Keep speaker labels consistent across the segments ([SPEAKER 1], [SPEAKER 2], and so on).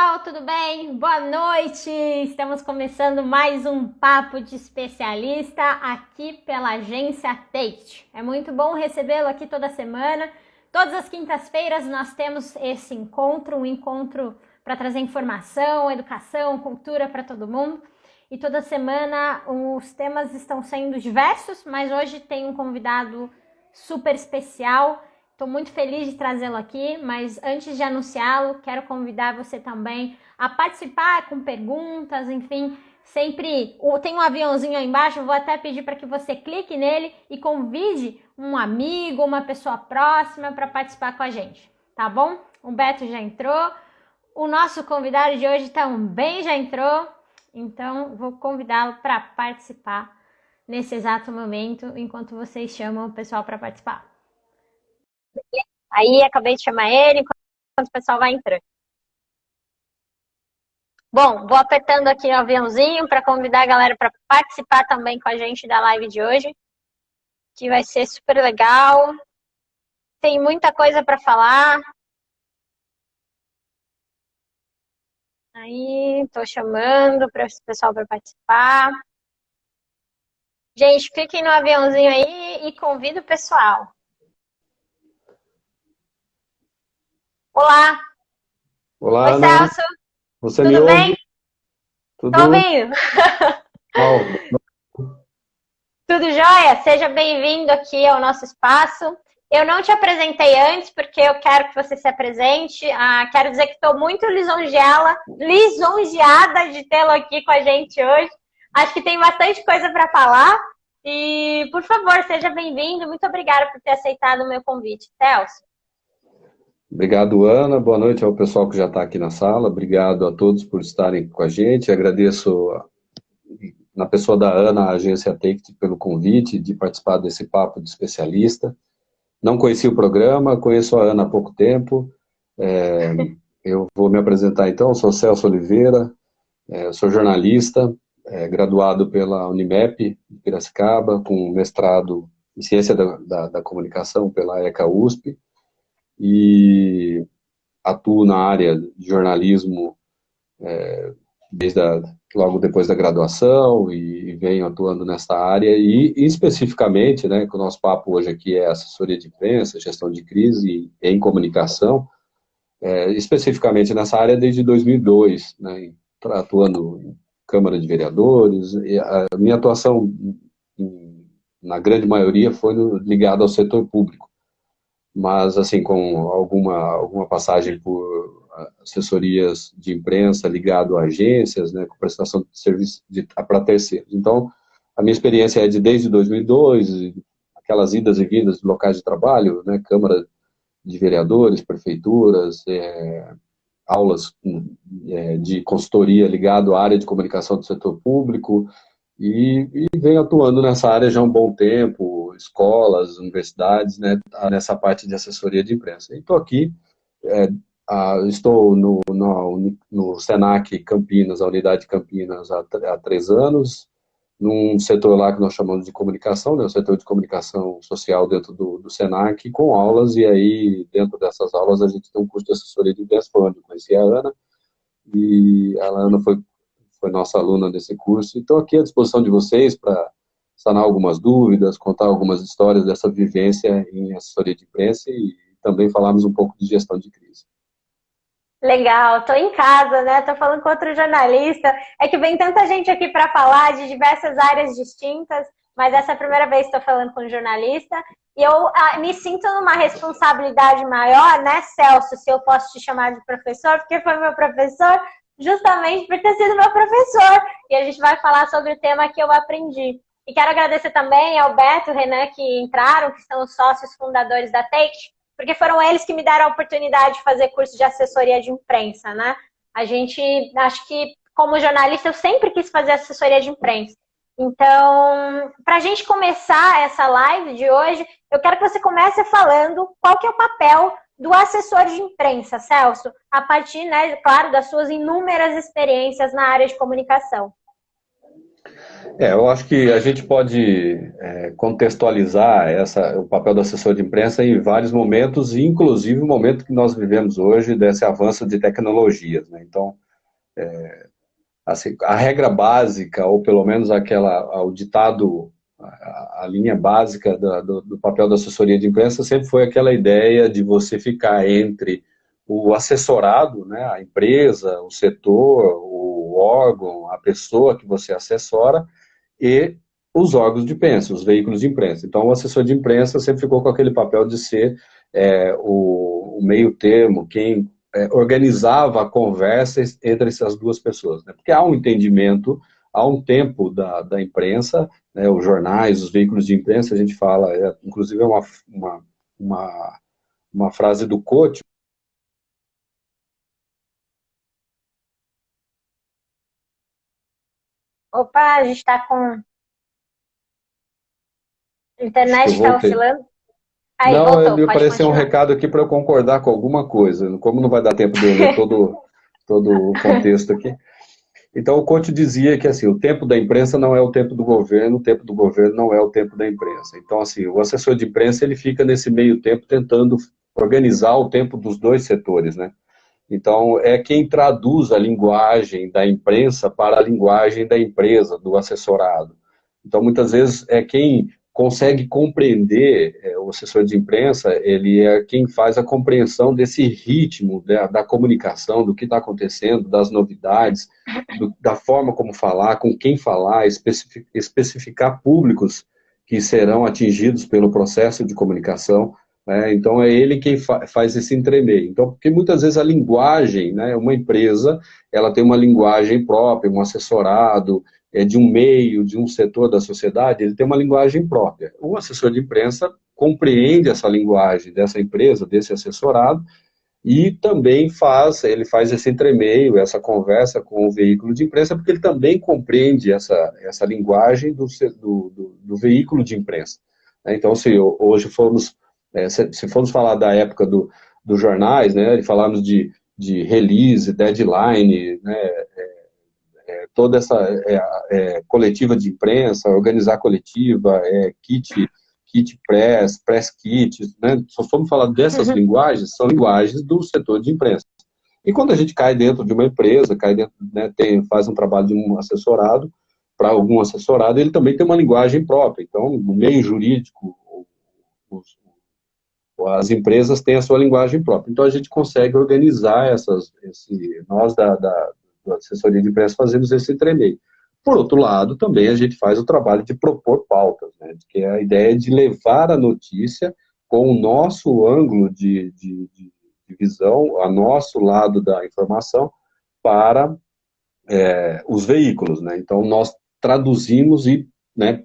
[SPEAKER 1] Pessoal, tudo bem? Boa noite! Estamos começando mais um Papo de Especialista aqui pela agência Tate. É muito bom recebê-lo aqui toda semana. Todas as quintas-feiras nós temos esse encontro, um encontro para trazer informação, educação, cultura para todo mundo. E toda semana os temas estão sendo diversos, mas hoje tem um convidado super especial. Estou muito feliz de trazê-lo aqui, mas antes de anunciá-lo, quero convidar você também a participar com perguntas, enfim, sempre tem um aviãozinho aí embaixo, vou até pedir para que você clique nele e convide um amigo, uma pessoa próxima para participar com a gente, tá bom? O Beto já entrou, o nosso convidado de hoje também já entrou, então vou convidá-lo para participar nesse exato momento, enquanto vocês chamam o pessoal para participar. Aí acabei de chamar ele enquanto o pessoal vai entrando. Bom, vou apertando aqui o aviãozinho para convidar a galera para participar também com a gente da live de hoje, que vai ser super legal. Tem muita coisa para falar. Aí, estou chamando para o pessoal para participar. Gente, fiquem no aviãozinho aí e convido o pessoal. Olá!
[SPEAKER 2] Olá,
[SPEAKER 1] Oi,
[SPEAKER 2] Ana.
[SPEAKER 1] Celso!
[SPEAKER 2] Você me
[SPEAKER 1] Tudo
[SPEAKER 2] ouve?
[SPEAKER 1] bem?
[SPEAKER 2] Tudo
[SPEAKER 1] Tô ouvindo!
[SPEAKER 2] bom?
[SPEAKER 1] Tudo jóia? Seja bem-vindo aqui ao nosso espaço. Eu não te apresentei antes, porque eu quero que você se apresente. Quero dizer que estou muito lisonjeada de tê-lo aqui com a gente hoje. Acho que tem bastante coisa para falar. E, por favor, seja bem-vindo. Muito obrigada por ter aceitado o meu convite. Celso.
[SPEAKER 2] Obrigado, Ana. Boa noite ao pessoal que já está aqui na sala. Obrigado a todos por estarem com a gente. Agradeço, na pessoa da Ana, a agência Take pelo convite de participar desse papo de especialista. Não conheci o programa, conheço a Ana há pouco tempo. Eu vou me apresentar então. Sou Celso Oliveira, sou jornalista, graduado pela Unimep de Piracicaba, com mestrado em Ciência da Comunicação pela ECA USP. E atuo na área de jornalismo logo depois da graduação e venho atuando nessa área e especificamente, né, que o nosso papo hoje aqui é assessoria de imprensa, gestão de crise em comunicação, especificamente nessa área desde 2002, né, atuando em Câmara de Vereadores. E a minha atuação, na grande maioria, foi ligada ao setor público, mas assim, com alguma passagem por assessorias de imprensa ligado a agências, né, com prestação de serviço para terceiros. Então, a minha experiência é desde 2002, aquelas idas e vindas de locais de trabalho, né, Câmara de Vereadores, prefeituras, aulas de consultoria ligado à área de comunicação do setor público, e venho atuando nessa área já há um bom tempo, escolas, universidades, né, nessa parte de assessoria de imprensa. E estou aqui, estou no Senac Campinas, a unidade de Campinas, há 3 anos, num setor lá que nós chamamos de comunicação, né, o setor de comunicação social dentro do Senac, com aulas, e aí dentro dessas aulas a gente tem um curso de assessoria de imprensa, foi onde eu conheci a Ana, e a Ana foi nossa aluna desse curso. Estou aqui à disposição de vocês para sanar algumas dúvidas, contar algumas histórias dessa vivência em assessoria de imprensa e também falarmos um pouco de gestão de crise.
[SPEAKER 1] Legal, tô em casa, né? Tô falando com outro jornalista. É que vem tanta gente aqui para falar de diversas áreas distintas, mas essa é a primeira vez que estou falando com um jornalista. E eu me sinto numa responsabilidade maior, né, Celso, se eu posso te chamar de professor, porque foi meu professor, justamente por ter sido meu professor. E a gente vai falar sobre o tema que eu aprendi. E quero agradecer também ao Beto e ao Renan que entraram, que são os sócios fundadores da Take, porque foram eles que me deram a oportunidade de fazer curso de assessoria de imprensa, né? Acho que como jornalista, eu sempre quis fazer assessoria de imprensa. Então, para a gente começar essa live de hoje, eu quero que você comece falando qual que é o papel do assessor de imprensa, Celso, a partir, né, claro, das suas inúmeras experiências na área de comunicação.
[SPEAKER 2] Eu acho que a gente pode contextualizar o papel do assessor de imprensa em vários momentos, inclusive o momento que nós vivemos hoje, desse avanço de tecnologias, né? Então, assim, a regra básica, ou pelo menos o ditado, a linha básica do papel da assessoria de imprensa sempre foi aquela ideia de você ficar entre o assessorado, né, a empresa, o setor, o órgão, a pessoa que você assessora, e os órgãos de imprensa, os veículos de imprensa. Então, o assessor de imprensa sempre ficou com aquele papel de ser o meio termo, quem organizava a conversa entre essas duas pessoas, né? Porque há um entendimento, há um tempo da imprensa, né, os jornais, os veículos de imprensa, a gente fala, inclusive é uma, uma frase do Coach.
[SPEAKER 1] Opa, a gente está com. A
[SPEAKER 2] Acho que
[SPEAKER 1] internet
[SPEAKER 2] eu
[SPEAKER 1] está
[SPEAKER 2] voltei.
[SPEAKER 1] oscilando. Aí,
[SPEAKER 2] Não,
[SPEAKER 1] voltou,
[SPEAKER 2] me
[SPEAKER 1] pode
[SPEAKER 2] apareceu um
[SPEAKER 1] continuar.
[SPEAKER 2] recado aqui para eu concordar com alguma coisa, como não vai dar tempo de eu ler todo o contexto aqui. Então, o Conte dizia que assim, o tempo da imprensa não é o tempo do governo, o tempo do governo não é o tempo da imprensa. Então, assim, o assessor de imprensa ele fica nesse meio tempo tentando organizar o tempo dos dois setores, né? Então, é quem traduz a linguagem da imprensa para a linguagem da empresa, do assessorado. Então, muitas vezes, é quem consegue compreender, o assessor de imprensa, ele é quem faz a compreensão desse ritmo da comunicação, do que está acontecendo, das novidades, da forma como falar, com quem falar, especificar públicos que serão atingidos pelo processo de comunicação, né? Então é ele quem faz esse entremeio. Então, porque muitas vezes a linguagem, né, uma empresa, ela tem uma linguagem própria, um assessorado, de um meio, de um setor da sociedade, ele tem uma linguagem própria. O assessor de imprensa compreende essa linguagem dessa empresa, desse assessorado, e também ele faz esse entremeio, essa conversa com o veículo de imprensa, porque ele também compreende essa linguagem do veículo de imprensa. Então, se hoje formos, se formos falar da época dos jornais, né, e falarmos de release, deadline, né, toda essa coletiva de imprensa, organizar coletiva, kit press kit, né? Só vamos falar dessas
[SPEAKER 1] Uhum.
[SPEAKER 2] linguagens, são linguagens do setor de imprensa. E quando a gente cai dentro de uma empresa, cai dentro, né, faz um trabalho de um assessorado, para algum assessorado, ele também tem uma linguagem própria. Então, no meio jurídico, os, as empresas têm a sua linguagem própria. Então, a gente consegue organizar nós da assessoria de imprensa fazemos esse tremeio. Por outro lado, também a gente faz o trabalho de propor pautas, né, que é a ideia de levar a notícia com o nosso ângulo de visão, a nosso lado da informação, para os veículos, né? Então, nós traduzimos e, né,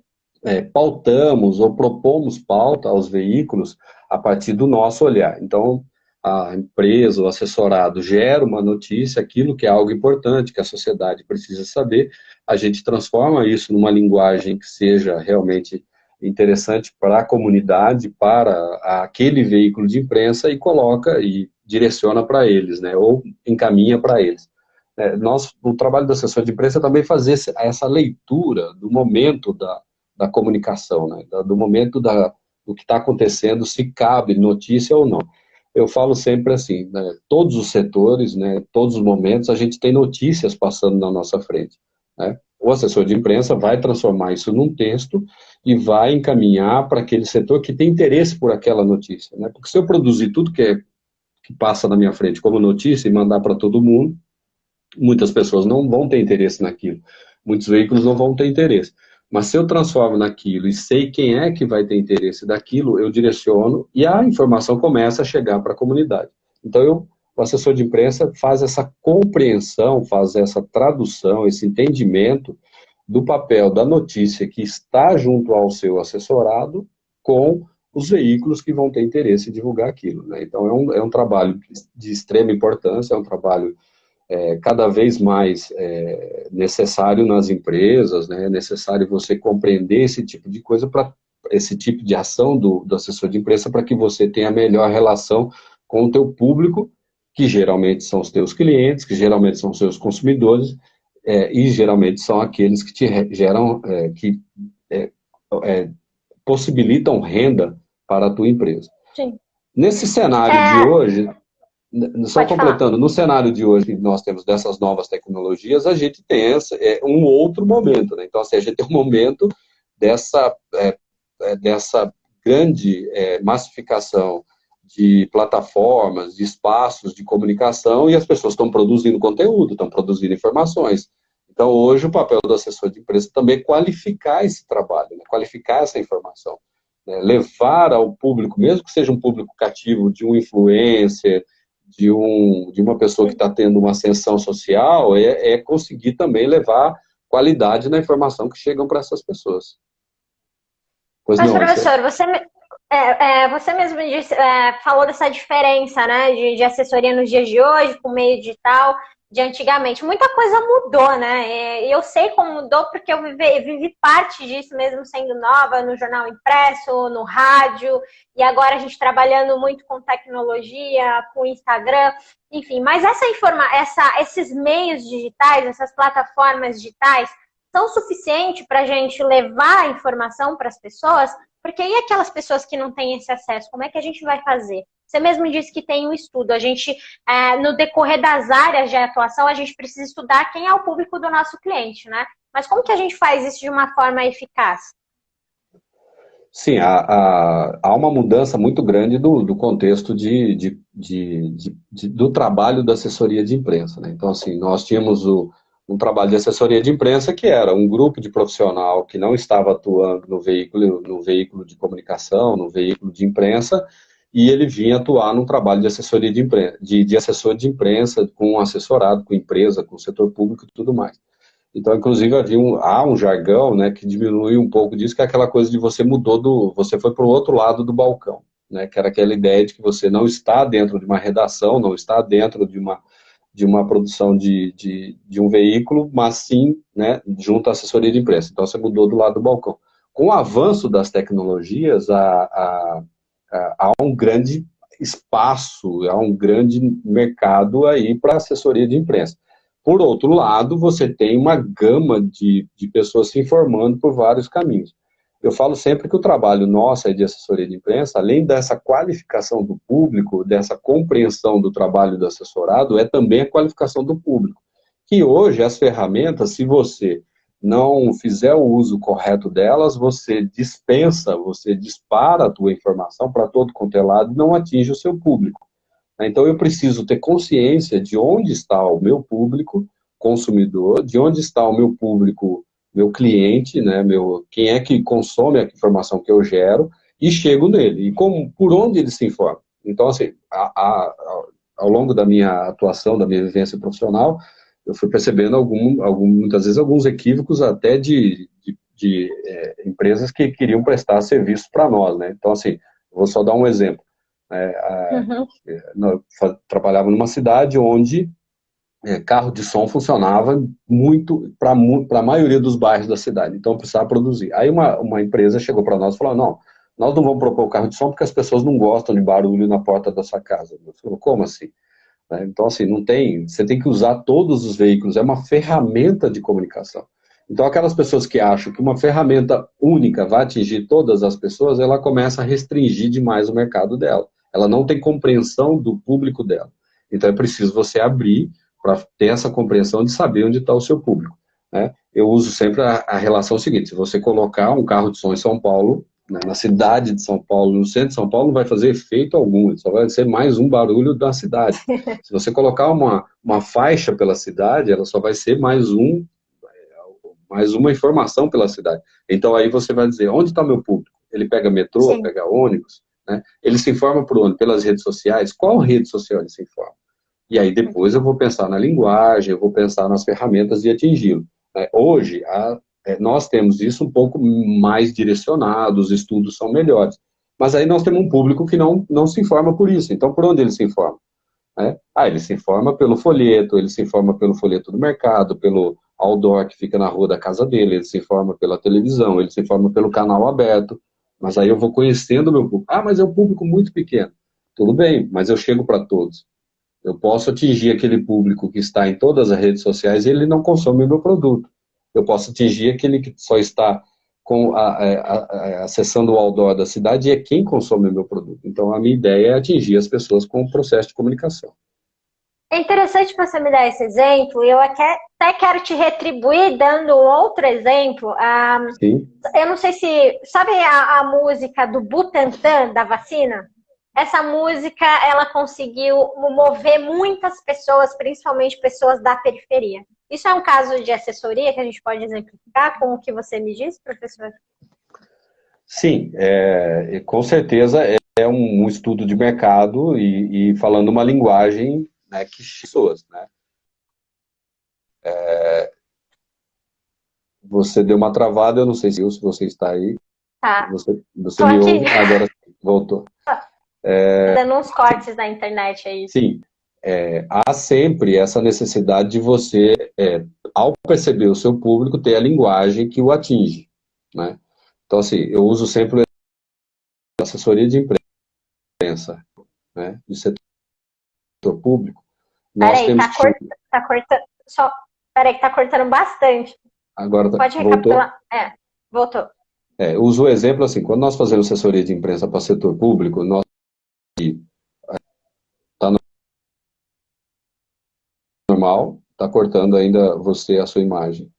[SPEAKER 2] pautamos ou propomos pauta aos veículos a partir do nosso olhar. Então, a empresa, o assessorado gera uma notícia, aquilo que é algo importante, que a sociedade precisa saber, a gente transforma isso numa linguagem que seja realmente interessante para a comunidade, para aquele veículo de imprensa e coloca e direciona para eles, né, ou encaminha para eles. O trabalho do assessor de imprensa é também fazer essa leitura do momento da comunicação, né, do momento do que está acontecendo, se cabe notícia ou não. Eu falo sempre assim, né, todos os setores, né, todos os momentos, a gente tem notícias passando na nossa frente, né? O assessor de imprensa vai transformar isso num texto e vai encaminhar para aquele setor que tem interesse por aquela notícia, né? Porque se eu produzir tudo que passa na minha frente como notícia e mandar para todo mundo, muitas pessoas não vão ter interesse naquilo, muitos veículos não vão ter interesse. Mas se eu transformo naquilo e sei quem é que vai ter interesse daquilo, eu direciono e a informação começa a chegar para a comunidade. Então, o assessor de imprensa faz essa compreensão, faz essa tradução, esse entendimento do papel da notícia que está junto ao seu assessorado com os veículos que vão ter interesse em divulgar aquilo, né? Então, é um trabalho de extrema importância, é um trabalho cada vez mais necessário nas empresas, né? É necessário você compreender esse tipo de coisa, para esse tipo de ação do assessor de imprensa, para que você tenha a melhor relação com o teu público, que geralmente são os teus clientes, que geralmente são os seus consumidores, e geralmente são aqueles que te geram, é, possibilitam renda para a tua empresa.
[SPEAKER 1] Sim.
[SPEAKER 2] Nesse cenário de
[SPEAKER 1] É,
[SPEAKER 2] hoje, só
[SPEAKER 1] pode falar.
[SPEAKER 2] completando, no cenário de hoje que nós temos dessas novas tecnologias, a gente tem um outro momento, né? Então, assim, a gente tem um momento dessa, dessa grande massificação de plataformas, de espaços de comunicação, e as pessoas estão produzindo conteúdo, estão produzindo informações. Então, hoje, o papel do assessor de imprensa também é qualificar esse trabalho, né? Qualificar essa informação, né? Levar ao público, mesmo que seja um público cativo de um influencer, de uma pessoa que está tendo uma ascensão social, conseguir também levar qualidade na informação que chegam para essas pessoas. Pois
[SPEAKER 1] Mas,
[SPEAKER 2] não, Alceu?
[SPEAKER 1] professor, você mesmo disse, falou dessa diferença, né, de assessoria nos dias de hoje, com o meio digital, de antigamente. Muita coisa mudou, né? E eu sei como mudou porque eu vivi parte disso mesmo sendo nova, no jornal impresso, no rádio, e agora a gente trabalhando muito com tecnologia, com Instagram, enfim. Mas esses meios digitais, essas plataformas digitais, são suficientes para a gente levar a informação para as pessoas? Porque e aquelas pessoas que não têm esse acesso, como é que a gente vai fazer? Você mesmo disse que tem um estudo. A gente, no decorrer das áreas de atuação, a gente precisa estudar quem é o público do nosso cliente, né? Mas como que a gente faz isso de uma forma eficaz?
[SPEAKER 2] Sim, há uma mudança muito grande do contexto do trabalho da assessoria de imprensa, né? Então, assim, nós tínhamos um trabalho de assessoria de imprensa que era um grupo de profissional que não estava atuando no veículo de comunicação, no veículo de imprensa, e ele vinha atuar num trabalho de assessoria de imprensa, de assessor de imprensa, com assessorado, com empresa, com setor público e tudo mais. Então, inclusive, há um jargão, né, que diminui um pouco disso, que é aquela coisa de você foi para o outro lado do balcão, né, que era aquela ideia de que você não está dentro de uma redação, não está dentro de uma produção de um veículo, mas sim, né, junto à assessoria de imprensa. Então, você mudou do lado do balcão. Com o avanço das tecnologias, há um grande espaço, há um grande mercado aí para assessoria de imprensa. Por outro lado, você tem uma gama de pessoas se informando por vários caminhos. Eu falo sempre que o trabalho nosso aí de assessoria de imprensa, além dessa qualificação do público, dessa compreensão do trabalho do assessorado, é também a qualificação do público. Que hoje as ferramentas, se você não fizer o uso correto delas, você dispensa, você dispara a tua informação para todo quanto é lado e não atinge o seu público. Então, eu preciso ter consciência de onde está o meu público consumidor, de onde está o meu público, meu cliente, né, quem é que consome a informação que eu gero, e chego nele. E por onde ele se informa? Então, assim, ao longo da minha atuação, da minha vivência profissional, eu fui percebendo muitas vezes alguns equívocos até de empresas que queriam prestar serviço para nós, né? Então, assim, vou só dar um exemplo.
[SPEAKER 1] Uhum.
[SPEAKER 2] Eu trabalhava numa cidade onde carro de som funcionava muito para a maioria dos bairros da cidade, então precisava produzir. Aí uma empresa chegou para nós e falou, não, nós não vamos propor o carro de som porque as pessoas não gostam de barulho na porta da sua casa. Eu falei, como assim? Então, assim, você tem que usar todos os veículos, é uma ferramenta de comunicação. Então, aquelas pessoas que acham que uma ferramenta única vai atingir todas as pessoas, ela começa a restringir demais o mercado dela. Ela não tem compreensão do público dela. Então, é preciso você abrir para ter essa compreensão de saber onde está o seu público, né? Eu uso sempre a relação seguinte, se você colocar um carro de som em São Paulo, né, na cidade de São Paulo, no centro de São Paulo, não vai fazer efeito algum, só vai ser mais um barulho da cidade. Se você colocar uma faixa pela cidade, ela só vai ser mais uma informação pela cidade. Então aí você vai dizer, onde está meu público? Ele pega metrô,
[SPEAKER 1] Sim.
[SPEAKER 2] pega ônibus, né? Ele se informa por onde? Pelas redes sociais. Qual rede social ele se informa? E aí depois eu vou pensar na linguagem, eu vou pensar nas ferramentas de atingi-lo. Hoje, nós temos isso um pouco mais direcionado, os estudos são melhores. Mas aí nós temos um público que não se informa por isso. Então, por onde ele se informa? Ele se informa pelo folheto, ele se informa pelo folheto do mercado, pelo outdoor que fica na rua da casa dele, ele se informa pela televisão, ele se informa pelo canal aberto. Mas aí eu vou conhecendo o meu público. Mas é um público muito pequeno. Tudo bem, mas eu chego para todos. Eu posso atingir aquele público que está em todas as redes sociais e ele não consome o meu produto. Eu posso atingir aquele que só está acessando o outdoor da cidade e é quem consome o meu produto. Então, a minha ideia é atingir as pessoas com o processo de comunicação.
[SPEAKER 1] É interessante você me dar esse exemplo, e eu até quero te retribuir dando um outro exemplo.
[SPEAKER 2] Sim.
[SPEAKER 1] Eu não sei se... Sabe a música do Butantan, da vacina? Essa música, ela conseguiu mover muitas pessoas, principalmente pessoas da periferia. Isso é um caso de assessoria que a gente pode exemplificar com o que você me disse, professor?
[SPEAKER 2] Sim, com certeza é um estudo de mercado e falando uma linguagem, né, que pessoas, né? Você deu uma travada, eu não sei se você está aí.
[SPEAKER 1] Tá.
[SPEAKER 2] Você me ouve, agora voltou.
[SPEAKER 1] Dando uns cortes na internet aí.
[SPEAKER 2] Sim, há sempre essa necessidade de você, ao perceber o seu público, ter a linguagem que o atinge, né? Então, assim, eu uso sempre a assessoria de imprensa, né, do setor público. Nós
[SPEAKER 1] Peraí,
[SPEAKER 2] temos
[SPEAKER 1] tá cortando. Só. Peraí, que tá cortando bastante.
[SPEAKER 2] Agora
[SPEAKER 1] Pode
[SPEAKER 2] voltou?
[SPEAKER 1] recapitular? Voltou.
[SPEAKER 2] Eu uso o exemplo assim, quando nós fazemos assessoria de imprensa para o setor público, nós está normal, está cortando ainda você, a sua imagem.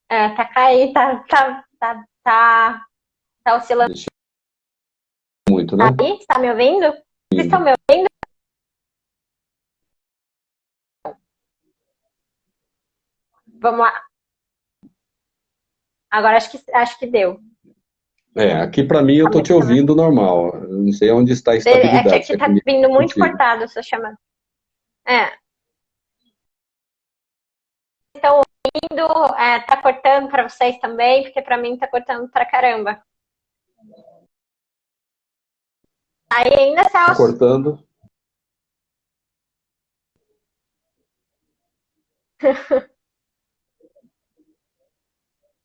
[SPEAKER 1] Tá caindo, tá oscilando.
[SPEAKER 2] Muito, né?
[SPEAKER 1] Aí, está me ouvindo? Vocês estão me ouvindo? Vamos lá. Agora acho que deu.
[SPEAKER 2] Aqui para mim eu tô te ouvindo normal. Eu não sei onde está a estabilidade.
[SPEAKER 1] É que aqui tá vindo muito cortado a sua chamada. Estão ouvindo? Tá cortando para vocês também? Porque para mim tá cortando pra caramba. Aí ainda, Celso?
[SPEAKER 2] Tá cortando.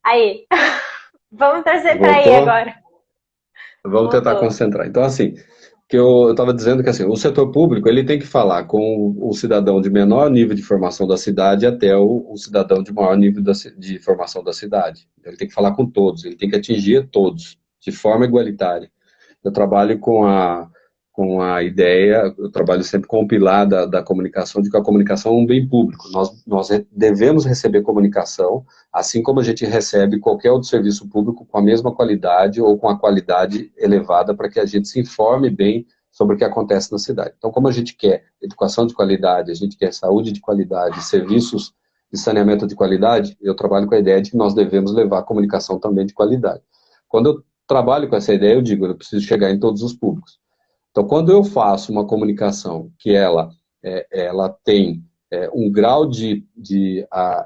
[SPEAKER 1] Aí. Vamos torcer para aí agora.
[SPEAKER 2] Vamos tentar concentrar. Então, assim, que eu estava dizendo que assim, o setor público ele tem que falar com o cidadão de menor nível de formação da cidade até o cidadão de maior nível de formação da cidade. Ele tem que falar com todos, ele tem que atingir todos, de forma igualitária. Eu trabalho com a ideia, eu trabalho sempre com o pilar da comunicação, de que a comunicação é um bem público. Nós devemos receber comunicação, assim como a gente recebe qualquer outro serviço público com a mesma qualidade ou com a qualidade elevada para que a gente se informe bem sobre o que acontece na cidade. Então, como a gente quer educação de qualidade, a gente quer saúde de qualidade, serviços de saneamento de qualidade, eu trabalho com a ideia de que nós devemos levar a comunicação também de qualidade. Quando eu trabalho com essa ideia, eu digo, eu preciso chegar em todos os públicos. Então, quando eu faço uma comunicação que ela tem um grau de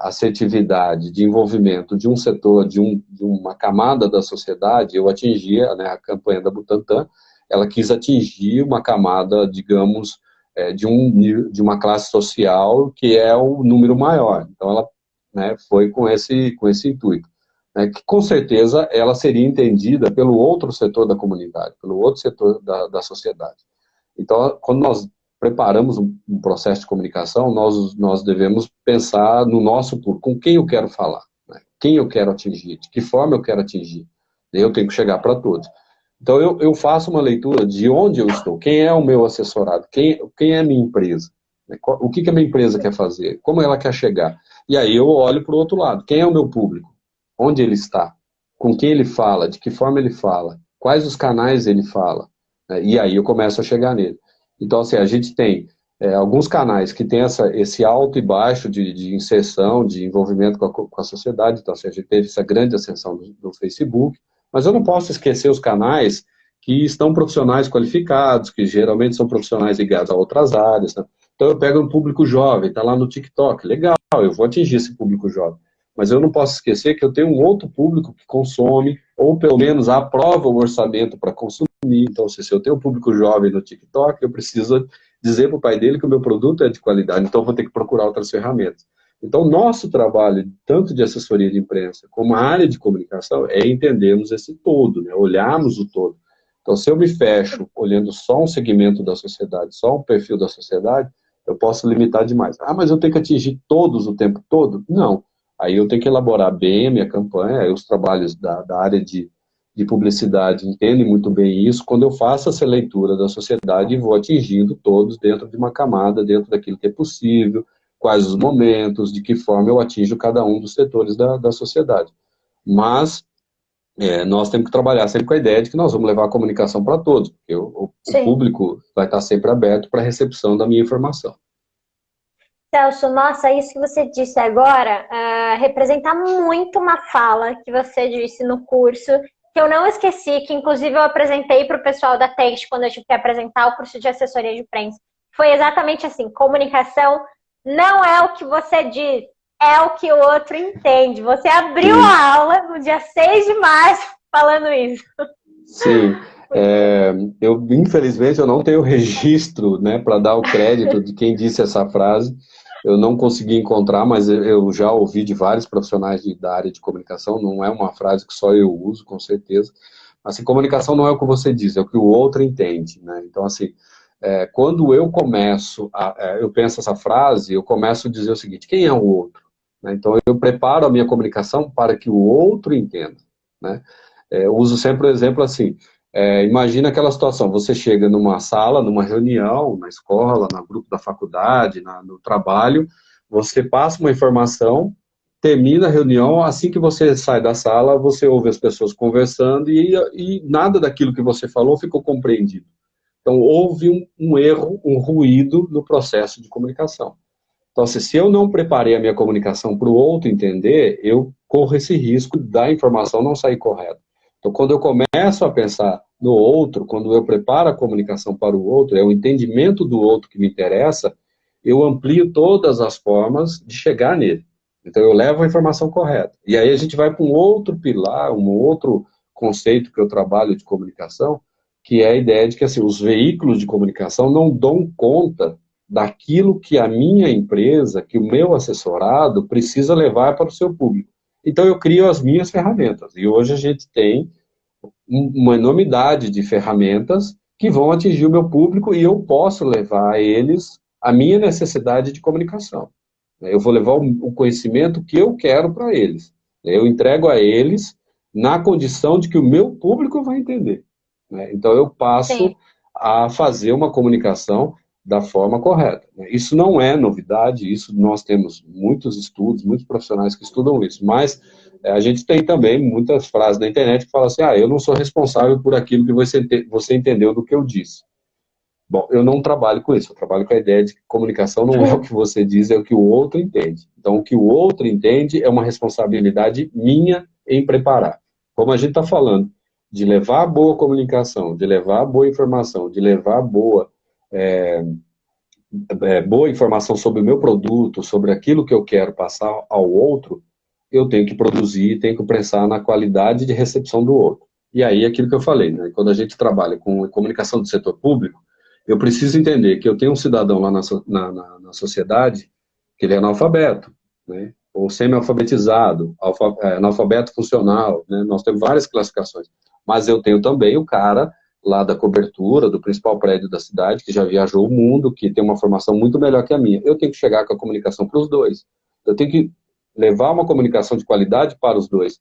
[SPEAKER 2] assertividade, de envolvimento de um setor, de uma camada da sociedade, eu atingia, né, a campanha da Butantan, ela quis atingir uma camada, digamos, de uma classe social que é o número maior. Então, ela, né, foi com esse intuito. Que com certeza ela seria entendida pelo outro setor da comunidade, pelo outro setor da sociedade. Então, quando nós preparamos um processo de comunicação, nós devemos pensar no nosso público, com quem eu quero falar, né? Quem eu quero atingir, de que forma eu quero atingir. Eu tenho que chegar para todos. Então, eu faço uma leitura de onde eu estou, quem é o meu assessorado, quem é a minha empresa, né? O que a minha empresa quer fazer, como ela quer chegar. E aí eu olho para o outro lado, quem é o meu público? Onde ele está, com quem ele fala, de que forma ele fala, quais os canais ele fala, né? E aí eu começo a chegar nele. Então, assim, a gente tem alguns canais que tem esse alto e baixo de inserção, de envolvimento com a sociedade. Então, assim, a gente teve essa grande ascensão do Facebook, mas eu não posso esquecer os canais que estão profissionais qualificados, que geralmente são profissionais ligados a outras áreas, né? Então eu pego um público jovem, está lá no TikTok, legal, eu vou atingir esse público jovem. Mas eu não posso esquecer que eu tenho um outro público que consome, ou pelo menos aprova o orçamento para consumir. Então, se eu tenho um público jovem no TikTok, eu preciso dizer para o pai dele que o meu produto é de qualidade, então eu vou ter que procurar outras ferramentas. Então, nosso trabalho, tanto de assessoria de imprensa como a área de comunicação, é entendermos esse todo, né? Olharmos o todo. Então, se eu me fecho olhando só um segmento da sociedade, só um perfil da sociedade, eu posso limitar demais. Ah, mas eu tenho que atingir todos o tempo todo? Não. Aí eu tenho que elaborar bem a minha campanha, aí os trabalhos da área de publicidade entendem muito bem isso. Quando eu faço essa leitura da sociedade e vou atingindo todos dentro de uma camada, dentro daquilo que é possível, quais os momentos, de que forma eu atinjo cada um dos setores da sociedade. Mas nós temos que trabalhar sempre com a ideia de que nós vamos levar a comunicação para todos, porque o público vai estar sempre aberto para a recepção da minha informação.
[SPEAKER 1] Celso, nossa, isso que você disse agora representa muito uma fala que você disse no curso, que eu não esqueci, que inclusive eu apresentei para o pessoal da Text quando eu tive que apresentar o curso de assessoria de imprensa. Foi exatamente assim, comunicação não é o que você diz, é o que o outro entende. Você abriu a aula no dia 6 de março falando isso.
[SPEAKER 2] Sim. Infelizmente, eu não tenho registro, né, para dar o crédito de quem disse essa frase. Eu não consegui encontrar, mas eu já ouvi de vários profissionais da área de comunicação. Não é uma frase que só eu uso, com certeza. Assim, comunicação não é o que você diz, é o que o outro entende, né? Então, assim, quando eu começo, eu penso essa frase, eu começo a dizer o seguinte: quem é o outro? Então, eu preparo a minha comunicação para que o outro entenda, né? Eu uso sempre o exemplo assim: imagina aquela situação, você chega numa sala, numa reunião, na escola, no grupo da faculdade, no trabalho, você passa uma informação, termina a reunião, assim que você sai da sala, você ouve as pessoas conversando e nada daquilo que você falou ficou compreendido. Então, houve um erro, um ruído no processo de comunicação. Então, se eu não preparei a minha comunicação para o outro entender, eu corro esse risco da informação não sair correta. Então, quando eu começo a pensar no outro, quando eu preparo a comunicação para o outro, é o entendimento do outro que me interessa, eu amplio todas as formas de chegar nele. Então, eu levo a informação correta. E aí a gente vai para um outro pilar, um outro conceito que eu trabalho de comunicação, que é a ideia de que assim, os veículos de comunicação não dão conta daquilo que a minha empresa, que o meu assessorado precisa levar para o seu público. Então, eu crio as minhas ferramentas. E hoje a gente tem uma enormidade de ferramentas que vão atingir o meu público e eu posso levar a eles a minha necessidade de comunicação. Eu vou levar o conhecimento que eu quero para eles. Eu entrego a eles na condição de que o meu público vai entender. Então, eu passo a fazer uma comunicação da forma correta. Isso não é novidade, isso nós temos muitos estudos, muitos profissionais que estudam isso, mas a gente tem também muitas frases na internet que falam assim: eu não sou responsável por aquilo que você entendeu do que eu disse. Bom, eu não trabalho com isso, eu trabalho com a ideia de que comunicação não é o que você diz, é o que o outro entende. Então, o que o outro entende é uma responsabilidade minha em preparar. Como a gente está falando, de levar boa comunicação, de levar boa informação, de levar boa informação sobre o meu produto, sobre aquilo que eu quero passar ao outro, eu tenho que produzir, tenho que pensar na qualidade de recepção do outro. E aí, aquilo que eu falei, né? Quando a gente trabalha com comunicação do setor público, eu preciso entender que eu tenho um cidadão lá na sociedade que ele é analfabeto, né? Ou semi-alfabetizado, analfabeto funcional, né? Nós temos várias classificações. Mas eu tenho também o cara lá da cobertura, do principal prédio da cidade, que já viajou o mundo, que tem uma formação muito melhor que a minha. Eu tenho que chegar com a comunicação para os dois. Eu tenho que levar uma comunicação de qualidade para os dois.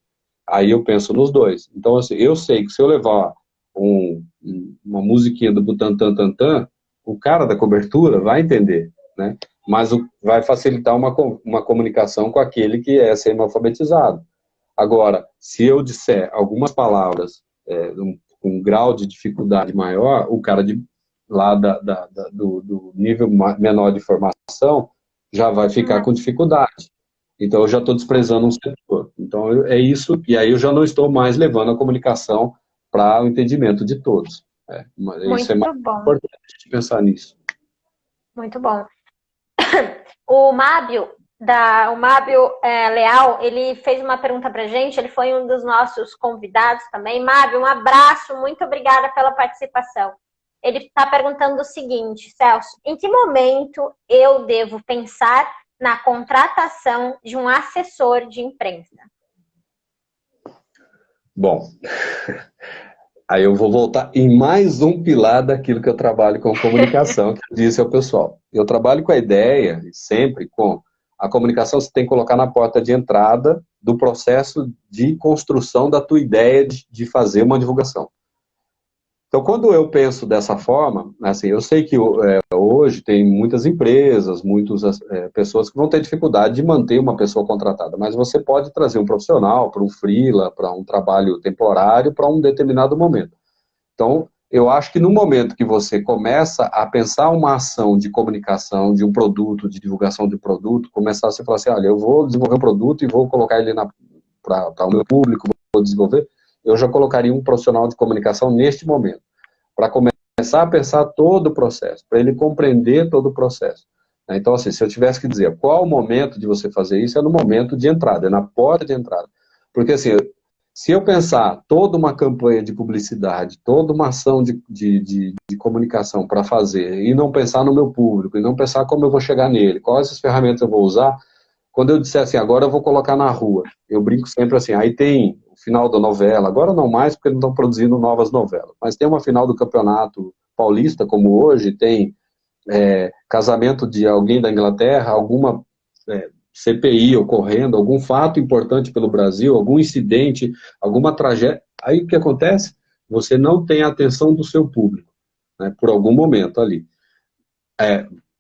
[SPEAKER 2] Aí eu penso nos dois. Então, assim, eu sei que se eu levar uma musiquinha do Butantan Tantan, o cara da cobertura vai entender, né? Mas vai facilitar uma comunicação com aquele que é semi-alfabetizado. Agora, se eu disser algumas palavras com um grau de dificuldade maior, o cara lá do nível menor de formação já vai ficar com dificuldade. Então, eu já estou desprezando um setor. Então, é isso, e aí eu já não estou mais levando a comunicação para o entendimento de todos. Isso é mais importante a gente pensar nisso.
[SPEAKER 1] Muito bom. O Mábio Leal, ele fez uma pergunta para a gente, ele foi um dos nossos convidados também. Mábio, um abraço, muito obrigada pela participação. Ele está perguntando o seguinte: Celso, em que momento eu devo pensar na contratação de um assessor de imprensa?
[SPEAKER 2] Bom, Aí eu vou voltar em mais um pilar daquilo que eu trabalho com comunicação, que eu disse ao pessoal. Eu trabalho com a ideia, sempre com a comunicação, você tem que colocar na porta de entrada do processo de construção da tua ideia de fazer uma divulgação. Então, quando eu penso dessa forma, assim, eu sei que hoje tem muitas empresas, muitas pessoas que vão ter dificuldade de manter uma pessoa contratada, mas você pode trazer um profissional para um freela, para um trabalho temporário, para um determinado momento. Então, eu acho que no momento que você começa a pensar uma ação de comunicação de um produto, de divulgação de produto, começar a se falar assim, olha, eu vou desenvolver um produto e vou colocar ele para o meu público, vou desenvolver, eu já colocaria um profissional de comunicação neste momento, para começar a pensar todo o processo, para ele compreender todo o processo. Então, assim, se eu tivesse que dizer qual o momento de você fazer isso, é no momento de entrada, é na porta de entrada. Porque, assim, se eu pensar toda uma campanha de publicidade, toda uma ação de comunicação para fazer, e não pensar no meu público, e não pensar como eu vou chegar nele, quais as ferramentas eu vou usar, quando eu disser assim, agora eu vou colocar na rua, eu brinco sempre assim, aí tem o final da novela, agora não mais, porque eles não estão produzindo novas novelas, mas tem uma final do Campeonato Paulista, como hoje, tem casamento de alguém da Inglaterra, alguma CPI ocorrendo, algum fato importante pelo Brasil, algum incidente, alguma tragédia, aí o que acontece? Você não tem a atenção do seu público, né, por algum momento ali.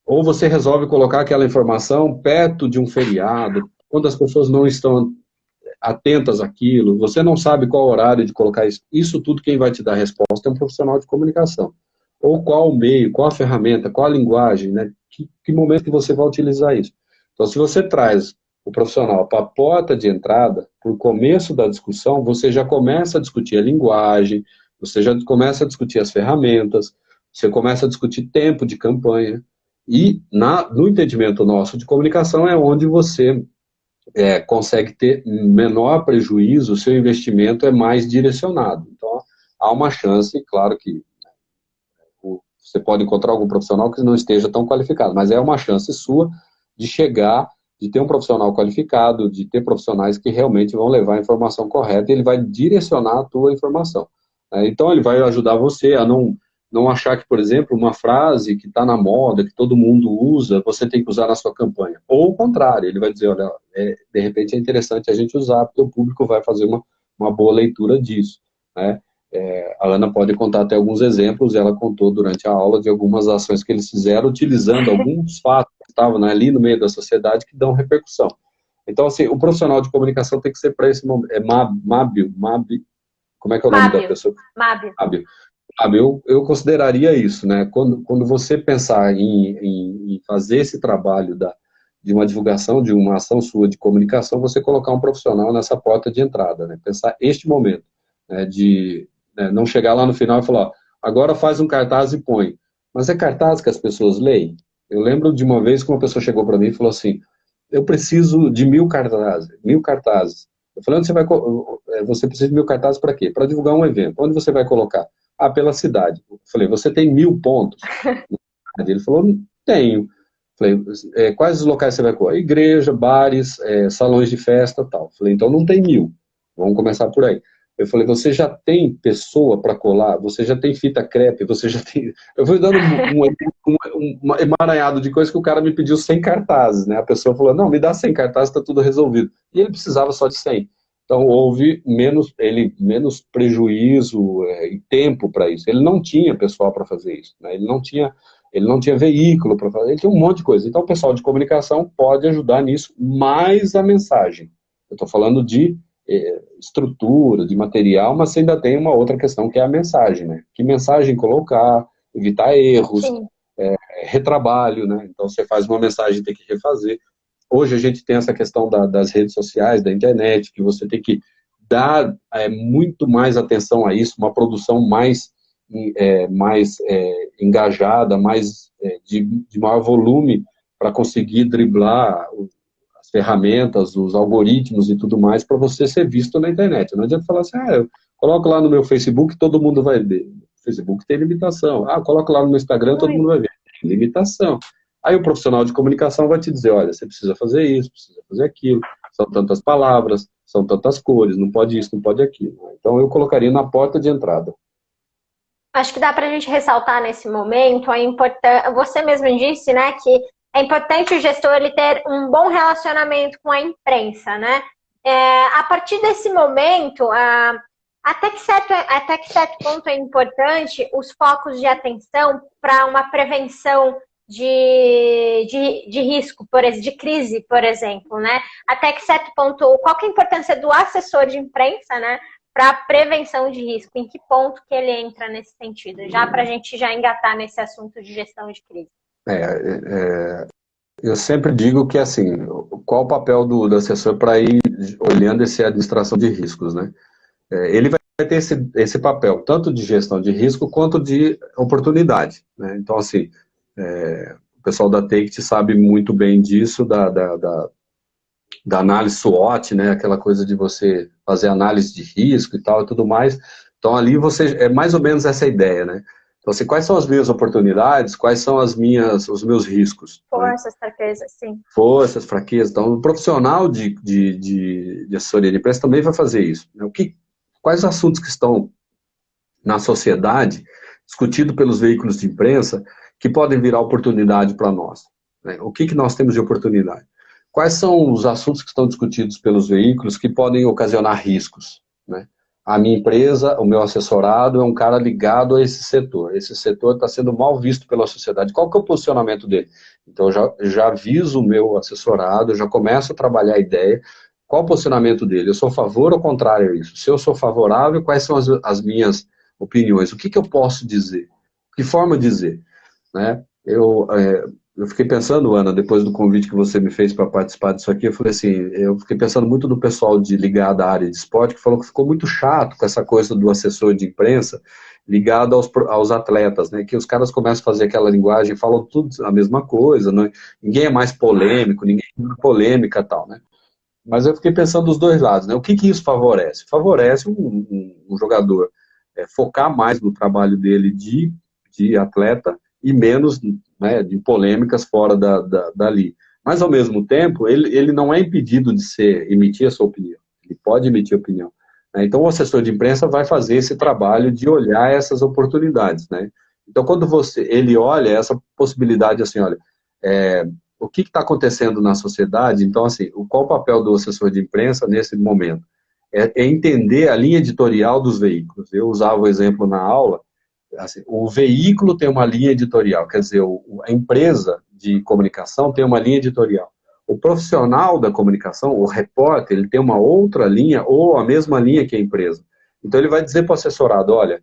[SPEAKER 2] Ou você resolve colocar aquela informação perto de um feriado, quando as pessoas não estão atentas àquilo, você não sabe qual horário de colocar isso. Isso tudo quem vai te dar a resposta é um profissional de comunicação. Ou qual o meio, qual a ferramenta, qual a linguagem, né? Que momento que você vai utilizar isso. Então, se você traz o profissional para a porta de entrada, para o começo da discussão, você já começa a discutir a linguagem, você já começa a discutir as ferramentas, você começa a discutir tempo de campanha. E no entendimento nosso de comunicação é onde você consegue ter menor prejuízo, o seu investimento é mais direcionado. Então, há uma chance, claro que você pode encontrar algum profissional que não esteja tão qualificado, mas é uma chance sua de chegar, de ter um profissional qualificado, de ter profissionais que realmente vão levar a informação correta e ele vai direcionar a tua informação. Então, ele vai ajudar você a não achar que, por exemplo, uma frase que está na moda, que todo mundo usa, você tem que usar na sua campanha. Ou o contrário, ele vai dizer, olha, de repente é interessante a gente usar, porque o público vai fazer uma boa leitura disso, né? A Ana pode contar até alguns exemplos, ela contou durante a aula de algumas ações que eles fizeram, utilizando alguns fatos que estavam ali no meio da sociedade que dão repercussão. Então, assim, o profissional de comunicação tem que ser para esse momento. Mábil, como é que é o nome da pessoa? Mábil. Eu consideraria isso, né? Quando você pensar em fazer esse trabalho de uma divulgação, de uma ação sua de comunicação, você colocar um profissional nessa porta de entrada, né? Pensar este momento, né? Não chegar lá no final e falar, ó, agora faz um cartaz e põe. Mas é cartaz que as pessoas leem? Eu lembro de uma vez que uma pessoa chegou para mim e falou assim, eu preciso de 1000 cartazes, 1000 cartazes. Eu falei, você precisa de 1000 cartazes para quê? Para divulgar um evento. Onde você vai colocar? Pela cidade. Eu falei, você tem 1000 pontos? Ele falou, tenho. Eu falei, quais os locais você vai colocar? Igreja, bares, salões de festa, tal. Eu falei, então não tem 1000. Vamos começar por aí. Eu falei, você já tem pessoa para colar? Você já tem fita crepe? Você já tem... Eu fui dando um emaranhado de coisas que o cara me pediu 100 cartazes, né? A pessoa falou, não, me dá 100 cartazes, está tudo resolvido. E ele precisava só de 100. Então, houve menos prejuízo e tempo para isso. Ele não tinha pessoal para fazer isso, né? Ele não tinha veículo para fazer, ele tinha um monte de coisa. Então, o pessoal de comunicação pode ajudar nisso, mais a mensagem. Eu estou falando de estrutura, de material, mas você ainda tem uma outra questão, que é a mensagem, né? Que mensagem colocar, evitar erros, retrabalho, né? Então, você faz uma mensagem e tem que refazer. Hoje a gente tem essa questão das redes sociais, da internet, que você tem que dar muito mais atenção a isso, uma produção mais engajada, de maior volume, para conseguir driblar as ferramentas, os algoritmos e tudo mais, para você ser visto na internet. Não adianta falar assim, eu coloco lá no meu Facebook, todo mundo vai ver. O Facebook tem limitação. Coloco lá no meu Instagram, todo mundo vai ver. Tem limitação. Aí o profissional de comunicação vai te dizer, olha, você precisa fazer isso, precisa fazer aquilo, são tantas palavras, são tantas cores, não pode isso, não pode aquilo. Então eu colocaria na porta de entrada.
[SPEAKER 1] Acho que dá para a gente ressaltar nesse momento a importância. Você mesmo disse, né, que é importante o gestor ele ter um bom relacionamento com a imprensa, né? A partir desse momento, até que certo ponto é importante os focos de atenção para uma prevenção de risco, de crise, por exemplo, né? Até que certo ponto, qual que é a importância do assessor de imprensa, né? Para prevenção de risco, em que ponto que ele entra nesse sentido? Já para a gente já engatar nesse assunto de gestão de crise.
[SPEAKER 2] Eu sempre digo que, assim, qual o papel do assessor para ir olhando essa administração de riscos, né? Ele vai ter esse papel, tanto de gestão de risco, quanto de oportunidade, né? Então, assim, o pessoal da Take sabe muito bem disso, da análise SWOT, né? Aquela coisa de você fazer análise de risco e tal e tudo mais. Então, ali é mais ou menos essa ideia, né? Então, assim, quais são as minhas oportunidades, quais são os meus riscos?
[SPEAKER 1] Forças, né? Fraquezas, sim.
[SPEAKER 2] Forças, fraquezas. Então, o profissional de assessoria de imprensa também vai fazer isso, né? Quais assuntos que estão na sociedade, discutido pelos veículos de imprensa, que podem virar oportunidade para nós, né? O que nós temos de oportunidade? Quais são os assuntos que estão discutidos pelos veículos que podem ocasionar riscos, né? A minha empresa, o meu assessorado é um cara ligado a esse setor. Esse setor está sendo mal visto pela sociedade. Qual que é o posicionamento dele? Então, eu já aviso o meu assessorado, eu já começo a trabalhar a ideia. Qual o posicionamento dele? Eu sou a favor ou contrário a isso? Se eu sou favorável, quais são as minhas opiniões? O que eu posso dizer? Que forma dizer? Né? Eu fiquei pensando, Ana, depois do convite que você me fez para participar disso aqui, eu falei assim, eu fiquei pensando muito no pessoal ligado à área de esporte, que falou que ficou muito chato com essa coisa do assessor de imprensa ligado aos atletas, né? Que os caras começam a fazer aquela linguagem, falam tudo a mesma coisa, né? Ninguém é mais polêmico, ninguém é polêmica e tal, né? Mas eu fiquei pensando dos dois lados, né? O que isso favorece? Favorece um jogador focar mais no trabalho dele de atleta e menos, né, de polêmicas fora dali. Mas, ao mesmo tempo, ele não é impedido de emitir a sua opinião. Ele pode emitir opinião, né? Então, o assessor de imprensa vai fazer esse trabalho de olhar essas oportunidades, né? Então, quando ele olha essa possibilidade, assim, olha, o que está acontecendo na sociedade? Então, assim, qual o papel do assessor de imprensa nesse momento? É entender a linha editorial dos veículos. Eu usava o exemplo na aula, assim, o veículo tem uma linha editorial, quer dizer, a empresa de comunicação tem uma linha editorial. O profissional da comunicação, o repórter, ele tem uma outra linha ou a mesma linha que a empresa. Então, ele vai dizer para o assessorado, olha,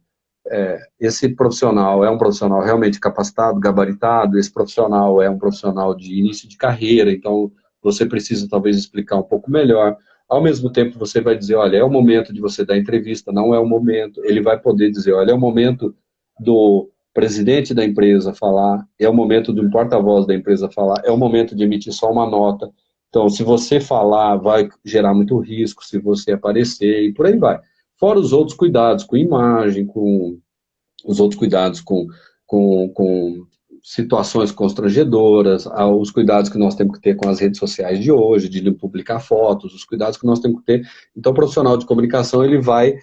[SPEAKER 2] esse profissional é um profissional realmente capacitado, gabaritado, esse profissional é um profissional de início de carreira, então você precisa talvez explicar um pouco melhor. Ao mesmo tempo, você vai dizer, olha, é o momento de você dar entrevista, não é o momento. Ele vai poder dizer, olha, é o momento do presidente da empresa falar, é o momento do porta-voz da empresa falar, é o momento de emitir só uma nota. Então, se você falar, vai gerar muito risco, se você aparecer, e por aí vai. Fora os outros cuidados com imagem, com os outros cuidados com situações constrangedoras, os cuidados que nós temos que ter com as redes sociais de hoje, de não publicar fotos, os cuidados que nós temos que ter. Então, o profissional de comunicação, ele vai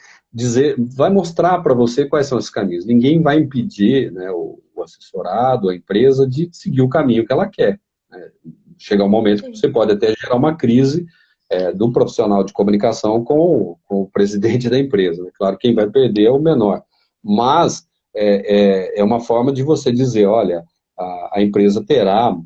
[SPEAKER 2] mostrar para você quais são esses caminhos. Ninguém vai impedir, né, o assessorado, a empresa, de seguir o caminho que ela quer, né? Chega um momento que você pode até gerar uma crise do profissional de comunicação com o presidente da empresa, né? Claro, quem vai perder é o menor. Mas é uma forma de você dizer, olha, a empresa terá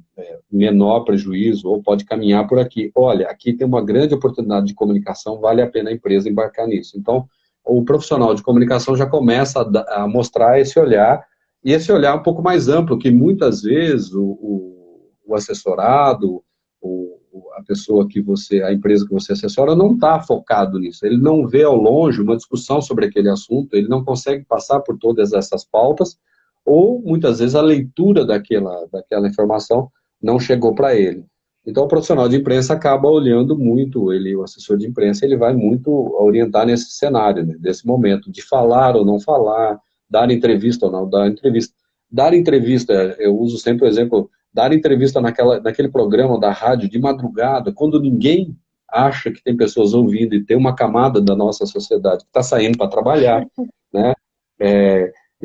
[SPEAKER 2] menor prejuízo ou pode caminhar por aqui. Olha, aqui tem uma grande oportunidade de comunicação, vale a pena a empresa embarcar nisso. Então, o profissional de comunicação já começa a mostrar esse olhar, e esse olhar um pouco mais amplo, que muitas vezes o assessorado, a pessoa a empresa que você assessora não está focado nisso, ele não vê ao longe uma discussão sobre aquele assunto, ele não consegue passar por todas essas pautas, ou muitas vezes a leitura daquela informação não chegou para ele. Então o profissional de imprensa acaba olhando muito, o assessor de imprensa, ele vai muito orientar nesse cenário, né, desse momento, de falar ou não falar, dar entrevista ou não dar entrevista. Dar entrevista, eu uso sempre o exemplo, dar entrevista naquele programa da rádio de madrugada, quando ninguém acha que tem pessoas ouvindo e tem uma camada da nossa sociedade que está saindo para trabalhar, né?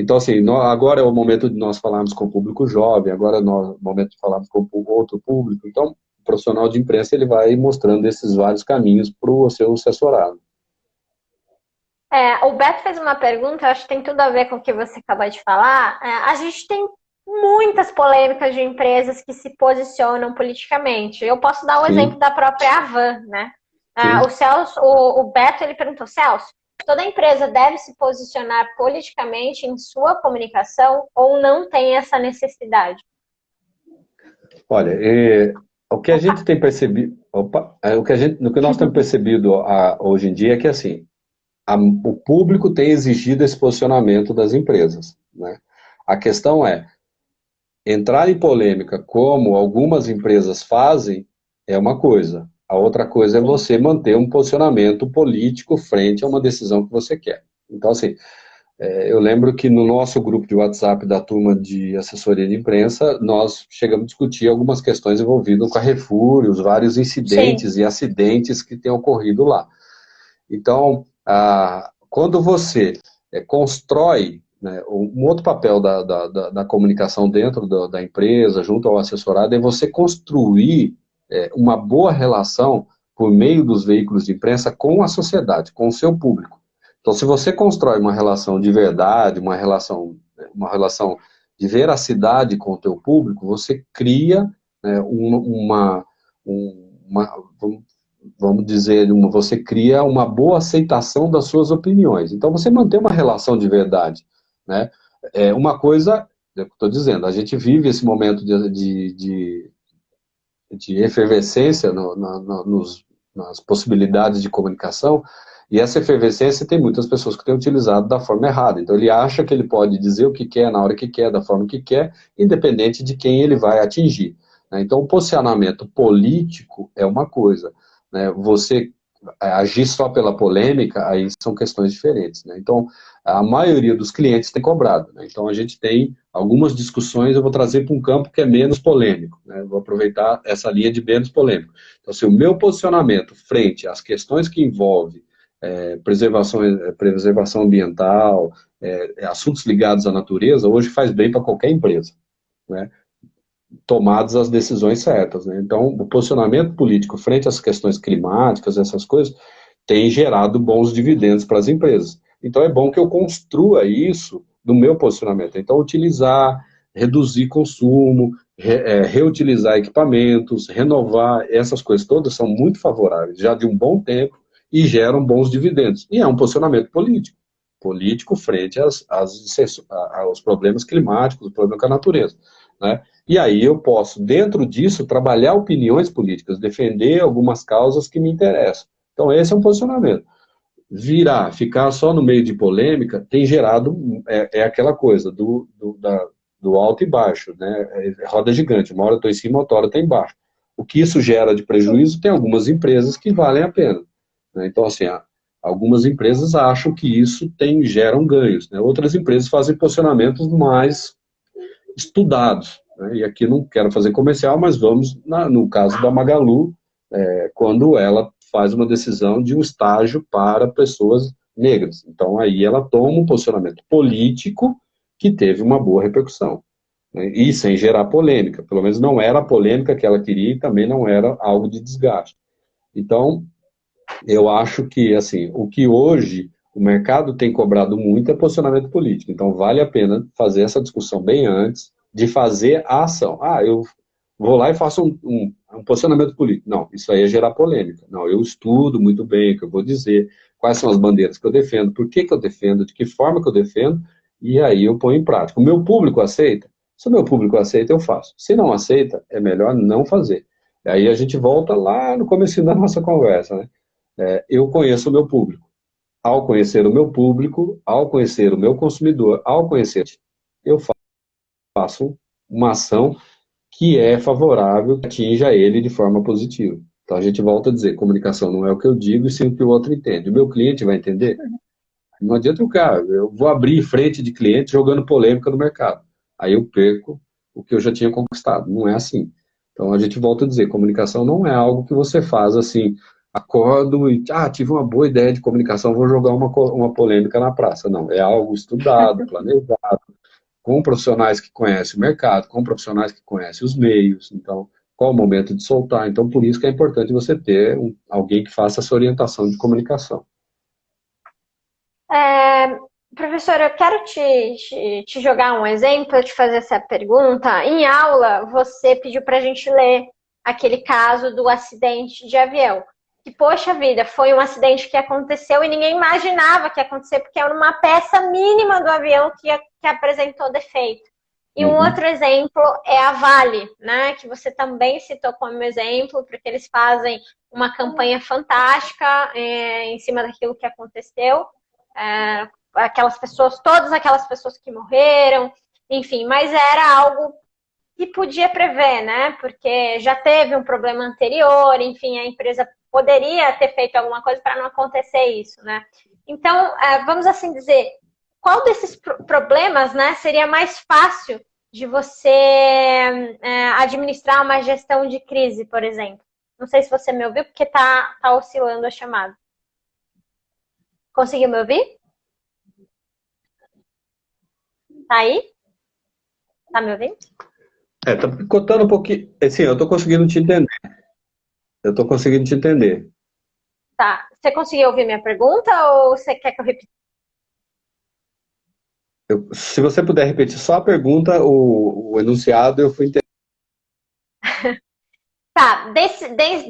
[SPEAKER 2] Então, assim, agora é o momento de nós falarmos com o público jovem, agora é o momento de falarmos com o outro público. Então, o profissional de imprensa ele vai mostrando esses vários caminhos para o seu assessorado.
[SPEAKER 1] O Beto fez uma pergunta, eu acho que tem tudo a ver com o que você acabou de falar. A gente tem muitas polêmicas de empresas que se posicionam politicamente. Eu posso dar o exemplo da própria Avan, né? O Beto, ele perguntou, Celso, toda empresa deve se posicionar politicamente em sua comunicação ou não tem essa necessidade?
[SPEAKER 2] Olha, o que a gente tem percebido, o que nós temos percebido hoje em dia é que, assim, o público tem exigido esse posicionamento das empresas, né? A questão é, entrar em polêmica como algumas empresas fazem é uma coisa. A outra coisa é você manter um posicionamento político frente a uma decisão que você quer. Então, assim, eu lembro que no nosso grupo de WhatsApp da turma de assessoria de imprensa, nós chegamos a discutir algumas questões envolvidas com a Carrefour, os vários incidentes e acidentes que têm ocorrido lá. Então, quando você constrói, né, um outro papel da comunicação dentro da empresa, junto ao assessorado, é você construir uma boa relação por meio dos veículos de imprensa com a sociedade, com o seu público. Então, se você constrói uma relação de verdade, uma relação de veracidade com o teu público, você cria, né, vamos dizer, você cria uma boa aceitação das suas opiniões. Então, você mantém uma relação de verdade, né? Uma coisa, eu estou dizendo, a gente vive esse momento de efervescência nas possibilidades de comunicação, e essa efervescência tem muitas pessoas que têm utilizado da forma errada. Então, ele acha que ele pode dizer o que quer, na hora que quer, da forma que quer, independente de quem ele vai atingir, né? Então, o posicionamento político é uma coisa, né? Você agir só pela polêmica, aí são questões diferentes, né? Então, a maioria dos clientes tem cobrado, né? Então, a gente tem algumas discussões, eu vou trazer para um campo que é menos polêmico, né? Vou aproveitar essa linha de menos polêmico. Então, se o meu posicionamento frente às questões que envolvem preservação ambiental, assuntos ligados à natureza, hoje faz bem para qualquer empresa, né? Tomadas as decisões certas, né? Então, o posicionamento político frente às questões climáticas, essas coisas, tem gerado bons dividendos para as empresas. Então, é bom que eu construa isso no meu posicionamento. Então, utilizar, reduzir consumo, reutilizar equipamentos, renovar, essas coisas todas são muito favoráveis, já de um bom tempo, e geram bons dividendos. E é um posicionamento político frente aos problemas climáticos, o problema com a natureza, né? E aí eu posso, dentro disso, trabalhar opiniões políticas, defender algumas causas que me interessam. Então esse é um posicionamento. Ficar só no meio de polêmica, tem gerado, aquela coisa do alto e baixo, né? Roda gigante, uma hora eu estou em cima, outra hora eu estou embaixo. O que isso gera de prejuízo, tem algumas empresas que valem a pena. Então, assim, algumas empresas acham que isso geram ganhos, né? Outras empresas fazem posicionamentos mais estudados, né? E aqui não quero fazer comercial, mas vamos no caso da Magalu, quando ela faz uma decisão de um estágio para pessoas negras. Então, aí ela toma um posicionamento político que teve uma boa repercussão, né? E sem gerar polêmica. Pelo menos não era a polêmica que ela queria e também não era algo de desgaste. Então, eu acho que, assim, o que hoje o mercado tem cobrado muito é posicionamento político. Então, vale a pena fazer essa discussão bem antes de fazer a ação. Eu vou lá e faço um posicionamento político. Não, isso aí é gerar polêmica. Não, eu estudo muito bem o que eu vou dizer, quais são as bandeiras que eu defendo, por que eu defendo, de que forma que eu defendo, e aí eu ponho em prática. O meu público aceita? Se o meu público aceita, eu faço. Se não aceita, é melhor não fazer. E aí a gente volta lá no começo da nossa conversa, né? Eu conheço o meu público. Ao conhecer o meu público, ao conhecer o meu consumidor, ao conhecer, eu faço uma ação que é favorável, que atinja ele de forma positiva. Então a gente volta a dizer, comunicação não é o que eu digo, e sim o que o outro entende. O meu cliente vai entender? Não adianta eu vou abrir frente de cliente jogando polêmica no mercado. Aí eu perco o que eu já tinha conquistado. Não é assim. Então a gente volta a dizer, comunicação não é algo que você faz assim, acordo e, tive uma boa ideia de comunicação, vou jogar uma polêmica na praça. Não, é algo estudado, planejado, com profissionais que conhecem o mercado, com profissionais que conhecem os meios, então, qual o momento de soltar. Então, por isso que é importante você ter alguém que faça essa orientação de comunicação.
[SPEAKER 1] Professor, eu quero te jogar um exemplo, eu te fazer essa pergunta. Em aula, você pediu para a gente ler aquele caso do acidente de avião. Que, poxa vida, foi um acidente que aconteceu e ninguém imaginava que ia acontecer, porque era uma peça mínima do avião que apresentou defeito. E um outro exemplo é a Vale, né? Que você também citou como exemplo, porque eles fazem uma campanha fantástica em cima daquilo que aconteceu. Aquelas pessoas, todas aquelas pessoas que morreram, enfim, mas era algo que podia prever, né? Porque já teve um problema anterior, enfim, a empresa poderia ter feito alguma coisa para não acontecer isso, né? Então, vamos assim dizer, qual desses problemas, né, seria mais fácil de você administrar uma gestão de crise, por exemplo? Não sei se você me ouviu, porque tá oscilando a chamada. Conseguiu me ouvir? Tá aí? Tá me ouvindo?
[SPEAKER 2] Tá picotando um pouquinho. Sim, eu tô conseguindo te entender.
[SPEAKER 1] Tá. Você conseguiu ouvir minha pergunta ou você quer que eu repita?
[SPEAKER 2] Se você puder repetir só a pergunta, o enunciado, eu fui entender.
[SPEAKER 1] Tá,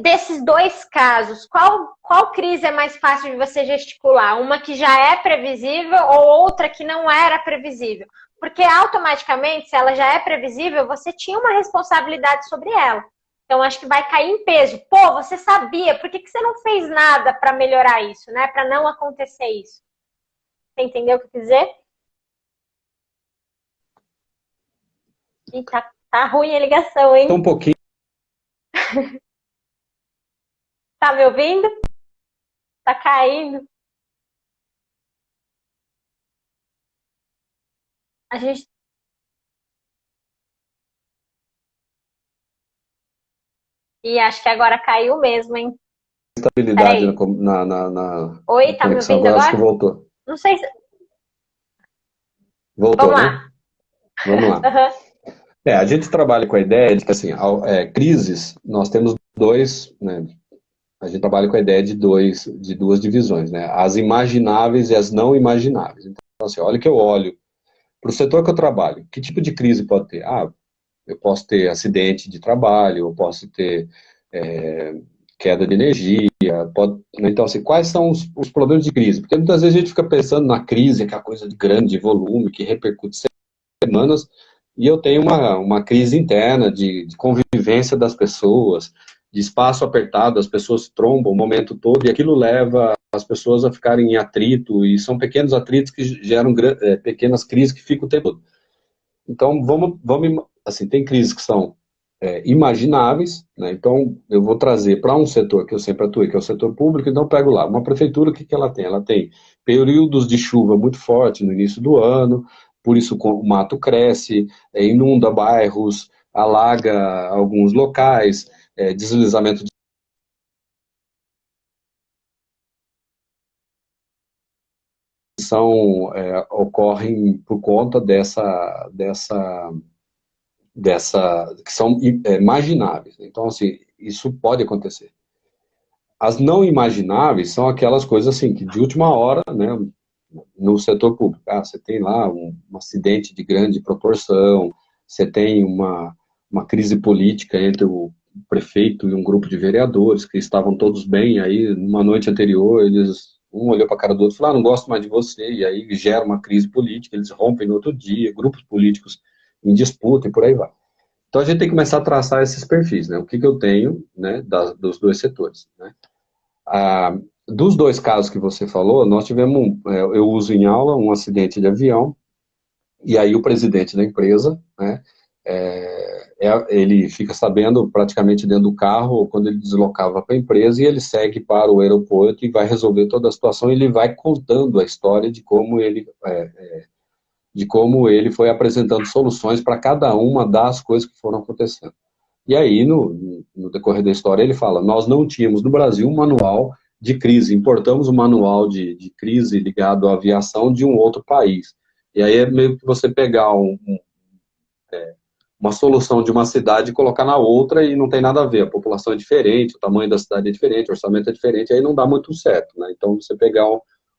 [SPEAKER 1] desses dois casos, qual crise é mais fácil de você gesticular? Uma que já é previsível ou outra que não era previsível? Porque automaticamente, se ela já é previsível, você tinha uma responsabilidade sobre ela. Então, acho que vai cair em peso. Pô, você sabia, por que você não fez nada para melhorar isso, né? Para não acontecer isso? Você entendeu o que eu quis dizer? E tá ruim a ligação, hein?
[SPEAKER 2] Um pouquinho.
[SPEAKER 1] Tá me ouvindo? Tá caindo? A gente... E acho que agora caiu mesmo, hein?
[SPEAKER 2] Estabilidade na
[SPEAKER 1] Oi, tá me
[SPEAKER 2] conexão.
[SPEAKER 1] ouvindo
[SPEAKER 2] Agora acho que
[SPEAKER 1] agora?
[SPEAKER 2] voltou.
[SPEAKER 1] Não sei se...
[SPEAKER 2] Voltou,
[SPEAKER 1] Vamos
[SPEAKER 2] né?
[SPEAKER 1] lá.
[SPEAKER 2] Vamos lá. A gente trabalha com a ideia de que, assim, crises, nós temos dois, né? A gente trabalha com a ideia de duas divisões, né? As imagináveis e as não imagináveis. Então, assim, olha que eu olho para o setor que eu trabalho. Que tipo de crise pode ter? Eu posso ter acidente de trabalho, eu posso ter queda de energia, né? Então, assim, quais são os problemas de crise? Porque muitas vezes a gente fica pensando na crise, aquela coisa de grande volume, que repercute semanas, e eu tenho uma crise interna de convivência das pessoas, de espaço apertado, as pessoas trombam o momento todo, e aquilo leva as pessoas a ficarem em atrito, e são pequenos atritos que geram pequenas crises que ficam o tempo todo. Então, vamos assim, tem crises que são imagináveis, né? Então eu vou trazer para um setor que eu sempre atuei, que é o setor público, então eu pego lá, uma prefeitura, o que ela tem? Ela tem períodos de chuva muito forte no início do ano, por isso o mato cresce, inunda bairros, alaga alguns locais, deslizamento de ocorrem por conta que são imagináveis. Então, assim, isso pode acontecer. As não imagináveis são aquelas coisas assim, que de última hora, né, no setor público, você tem lá um acidente de grande proporção, você tem uma crise política entre o prefeito e um grupo de vereadores que estavam todos bem, aí numa noite anterior um olhou para a cara do outro e falou, não gosto mais de você, e aí gera uma crise política, eles rompem no outro dia, grupos políticos em disputa e por aí vai. Então a gente tem que começar a traçar esses perfis, né? O que eu tenho, né, dos dois setores, né? Dos dois casos que você falou, nós tivemos, eu uso em aula um acidente de avião, e aí o presidente da empresa, né, ele fica sabendo praticamente dentro do carro, quando ele deslocava para a empresa, e ele segue para o aeroporto e vai resolver toda a situação, e ele vai contando a história de como ele foi apresentando soluções para cada uma das coisas que foram acontecendo. E aí, no decorrer da história, ele fala, nós não tínhamos no Brasil um manual de crise, importamos um manual de crise ligado à aviação de um outro país. E aí é meio que você pegar uma solução de uma cidade e colocar na outra e não tem nada a ver, a população é diferente, o tamanho da cidade é diferente, o orçamento é diferente, aí não dá muito certo, né? Então, você pegar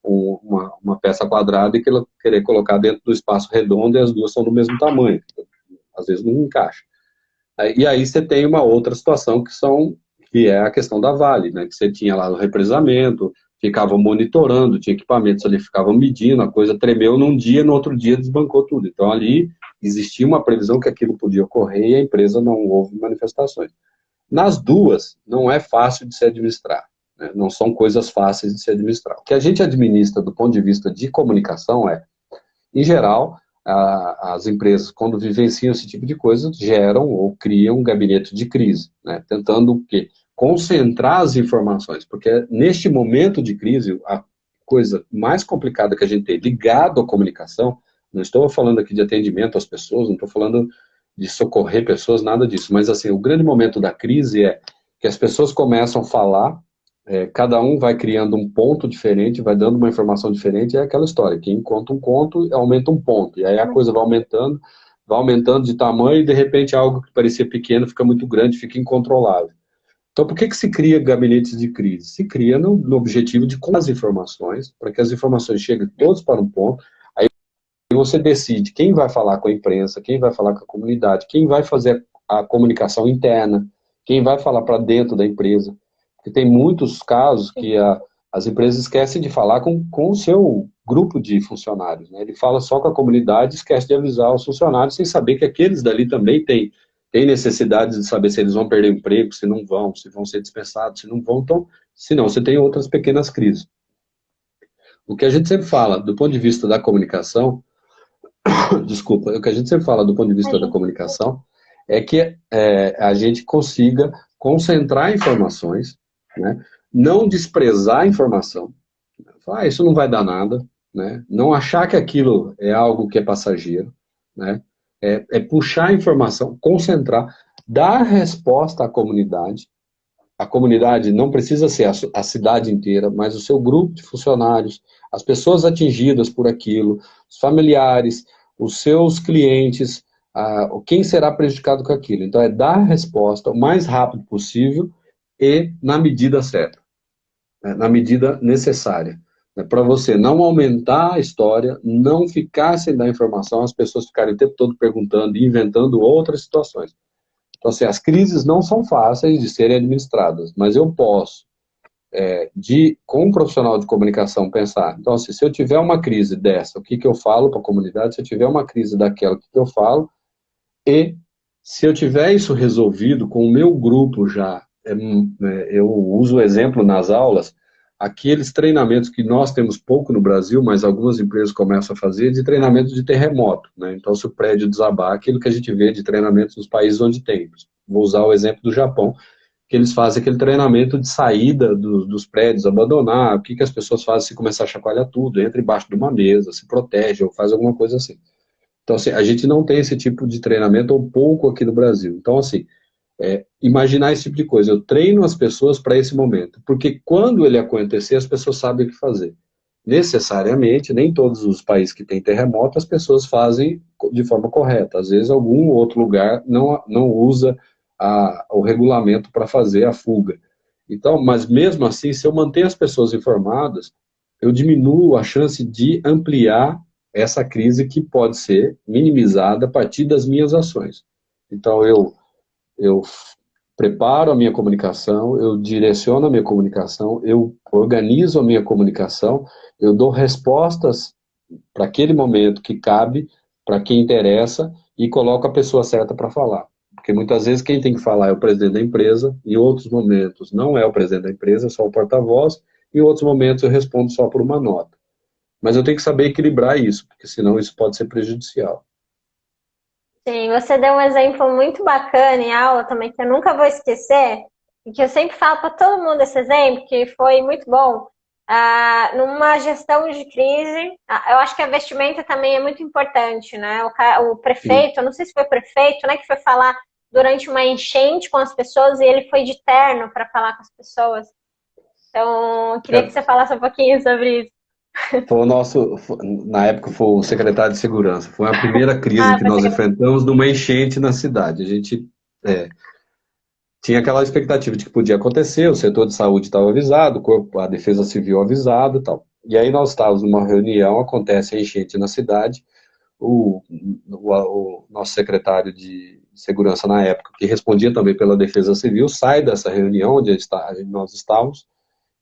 [SPEAKER 2] uma peça quadrada e querer colocar dentro do espaço redondo e as duas são do mesmo tamanho, às vezes não encaixa. E aí você tem uma outra situação que é a questão da Vale, né? Que você tinha lá o represamento, ficava monitorando, tinha equipamentos ali, ficavam medindo, a coisa tremeu num dia, no outro dia desbancou tudo. Então ali existia uma previsão que aquilo podia ocorrer e a empresa não houve manifestações. Nas duas, não é fácil de se administrar, né? Não são coisas fáceis de se administrar. O que a gente administra do ponto de vista de comunicação em geral, as empresas, quando vivenciam esse tipo de coisa, geram ou criam um gabinete de crise, né? Tentando o quê? Concentrar as informações, porque neste momento de crise, a coisa mais complicada que a gente tem ligado à comunicação, não estou falando aqui de atendimento às pessoas, não estou falando de socorrer pessoas, nada disso, mas assim, o grande momento da crise é que as pessoas começam a falar, cada um vai criando um ponto diferente, vai dando uma informação diferente, é aquela história, quem conta um conto aumenta um ponto, e aí a coisa vai aumentando de tamanho, e de repente algo que parecia pequeno fica muito grande, fica incontrolável. Então, por que se cria gabinetes de crise? Se cria no objetivo de com as informações, para que as informações cheguem todos para um ponto, aí você decide quem vai falar com a imprensa, quem vai falar com a comunidade, quem vai fazer a comunicação interna, quem vai falar para dentro da empresa. Porque tem muitos casos que as empresas esquecem de falar com o seu grupo de funcionários, né? Ele fala só com a comunidade, esquece de avisar os funcionários, sem saber que aqueles dali também têm necessidade de saber se eles vão perder o emprego, se não vão, se vão ser dispensados, se não vão, então, se não, você tem outras pequenas crises. O que a gente sempre fala, do ponto de vista da comunicação, desculpa, o que a gente sempre fala do ponto de vista da comunicação é que a gente consiga concentrar informações, né? Não desprezar a informação, falar, isso não vai dar nada, né? Não achar que aquilo é algo que é passageiro, né? Puxar a informação, concentrar, dar resposta à comunidade. A comunidade não precisa ser a cidade inteira, mas o seu grupo de funcionários, as pessoas atingidas por aquilo, os familiares, os seus clientes, quem será prejudicado com aquilo. Então, dar a resposta o mais rápido possível e na medida certa, né, na medida necessária. Para você não aumentar a história, não ficar sem dar informação, as pessoas ficarem o tempo todo perguntando e inventando outras situações. Então, assim, as crises não são fáceis de serem administradas, mas eu posso, com um profissional de comunicação, pensar, então, assim, se eu tiver uma crise dessa, o que eu falo para a comunidade? Se eu tiver uma crise daquela, o que eu falo? E se eu tiver isso resolvido com o meu grupo já, eu uso o exemplo nas aulas, aqueles treinamentos que nós temos pouco no Brasil, mas algumas empresas começam a fazer, de treinamento de terremoto, né? Então, se o prédio desabar, aquilo que a gente vê de treinamentos nos países onde tem. Vou usar o exemplo do Japão, que eles fazem aquele treinamento de saída dos prédios, abandonar, o que as pessoas fazem se começar a chacoalhar tudo, entra embaixo de uma mesa, se protege ou faz alguma coisa assim. Então, assim, a gente não tem esse tipo de treinamento, ou pouco aqui no Brasil. Então, assim, imaginar esse tipo de coisa. Eu treino as pessoas para esse momento, porque quando ele acontecer, as pessoas sabem o que fazer. Necessariamente, nem todos os países que têm terremoto, as pessoas fazem de forma correta. Às vezes, algum outro lugar não usa o regulamento para fazer a fuga. Então, mas mesmo assim, se eu manter as pessoas informadas, eu diminuo a chance de ampliar essa crise que pode ser minimizada a partir das minhas ações. Então, eu preparo a minha comunicação, eu direciono a minha comunicação, eu organizo a minha comunicação, eu dou respostas para aquele momento que cabe, para quem interessa, e coloco a pessoa certa para falar. Porque muitas vezes quem tem que falar é o presidente da empresa, em outros momentos não é o presidente da empresa, é só o porta-voz, em outros momentos eu respondo só por uma nota. Mas eu tenho que saber equilibrar isso, porque senão isso pode ser prejudicial.
[SPEAKER 1] Sim, você deu um exemplo muito bacana em aula também, que eu nunca vou esquecer, e que eu sempre falo para todo mundo esse exemplo, que foi muito bom. Numa gestão de crise, eu acho que a vestimenta também é muito importante, né? O prefeito, eu não sei se foi o prefeito, né, que foi falar durante uma enchente com as pessoas e ele foi de terno para falar com as pessoas. Então, eu queria que você falasse um pouquinho sobre isso.
[SPEAKER 2] Foi o nosso, na época foi o secretário de segurança. Foi a primeira crise que
[SPEAKER 1] Foi
[SPEAKER 2] nós
[SPEAKER 1] secretário.
[SPEAKER 2] enfrentamos numa enchente na cidade. A gente tinha aquela expectativa de que podia acontecer, o setor de saúde estava avisado, o corpo, a defesa civil avisado e tal. E aí nós estávamos numa reunião, acontece a enchente na cidade, o nosso secretário de segurança na época, que respondia também pela defesa civil, sai dessa reunião onde nós estávamos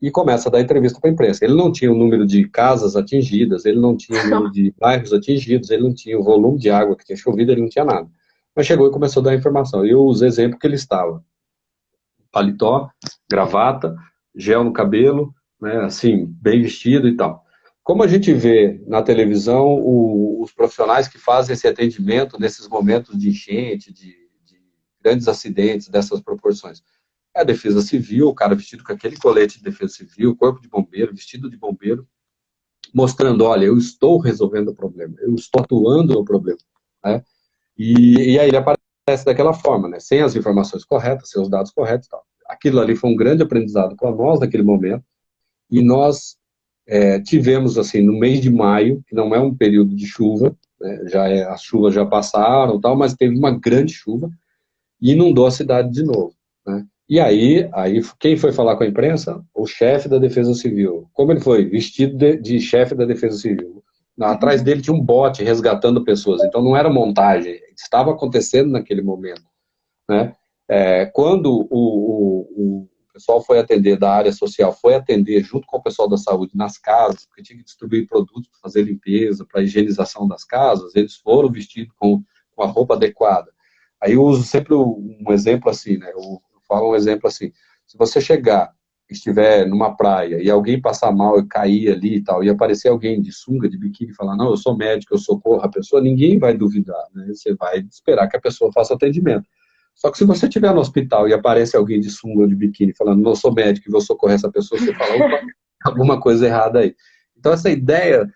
[SPEAKER 2] e começa a dar entrevista para a imprensa. Ele não tinha o número de casas atingidas, ele não tinha o número de bairros atingidos, ele não tinha o volume de água que tinha chovido, ele não tinha nada. Mas chegou e começou a dar informação. Eu usei exemplo que ele estava paletó, gravata, gel no cabelo, né, assim, bem vestido e tal. Como a gente vê na televisão os profissionais que fazem esse atendimento nesses momentos de enchente, de grandes acidentes dessas proporções? É a defesa civil, o cara vestido com aquele colete de defesa civil, corpo de bombeiro, vestido de bombeiro, mostrando, olha, eu estou resolvendo o problema, eu estou atuando no problema, né? E aí ele aparece daquela forma, né? Sem as informações corretas, sem os dados corretos e tal. Aquilo ali foi um grande aprendizado para nós naquele momento, e nós tivemos, assim, no mês de maio, que não é um período de chuva, né? As chuvas já passaram e tal, mas teve uma grande chuva e inundou a cidade de novo, né? E aí quem foi falar com a imprensa? O chefe da Defesa Civil. Como ele foi? Vestido de chefe da Defesa Civil. Atrás dele tinha um bote resgatando pessoas, então não era montagem, estava acontecendo naquele momento, né? Quando o pessoal foi atender da área social, foi atender junto com o pessoal da saúde nas casas, porque tinha que distribuir produtos para fazer limpeza, para higienização das casas, eles foram vestidos com a roupa adequada. Aí eu uso sempre um exemplo assim, né? Eu falo um exemplo assim, se você chegar, estiver numa praia e alguém passar mal e cair ali e tal, e aparecer alguém de sunga, de biquíni e falar, não, eu sou médico, eu socorro a pessoa, ninguém vai duvidar, né? Você vai esperar que a pessoa faça atendimento. Só que se você estiver no hospital e aparece alguém de sunga ou de biquíni falando, não, eu sou médico e vou socorrer essa pessoa, você fala, opa, alguma coisa errada aí. Então essa ideia,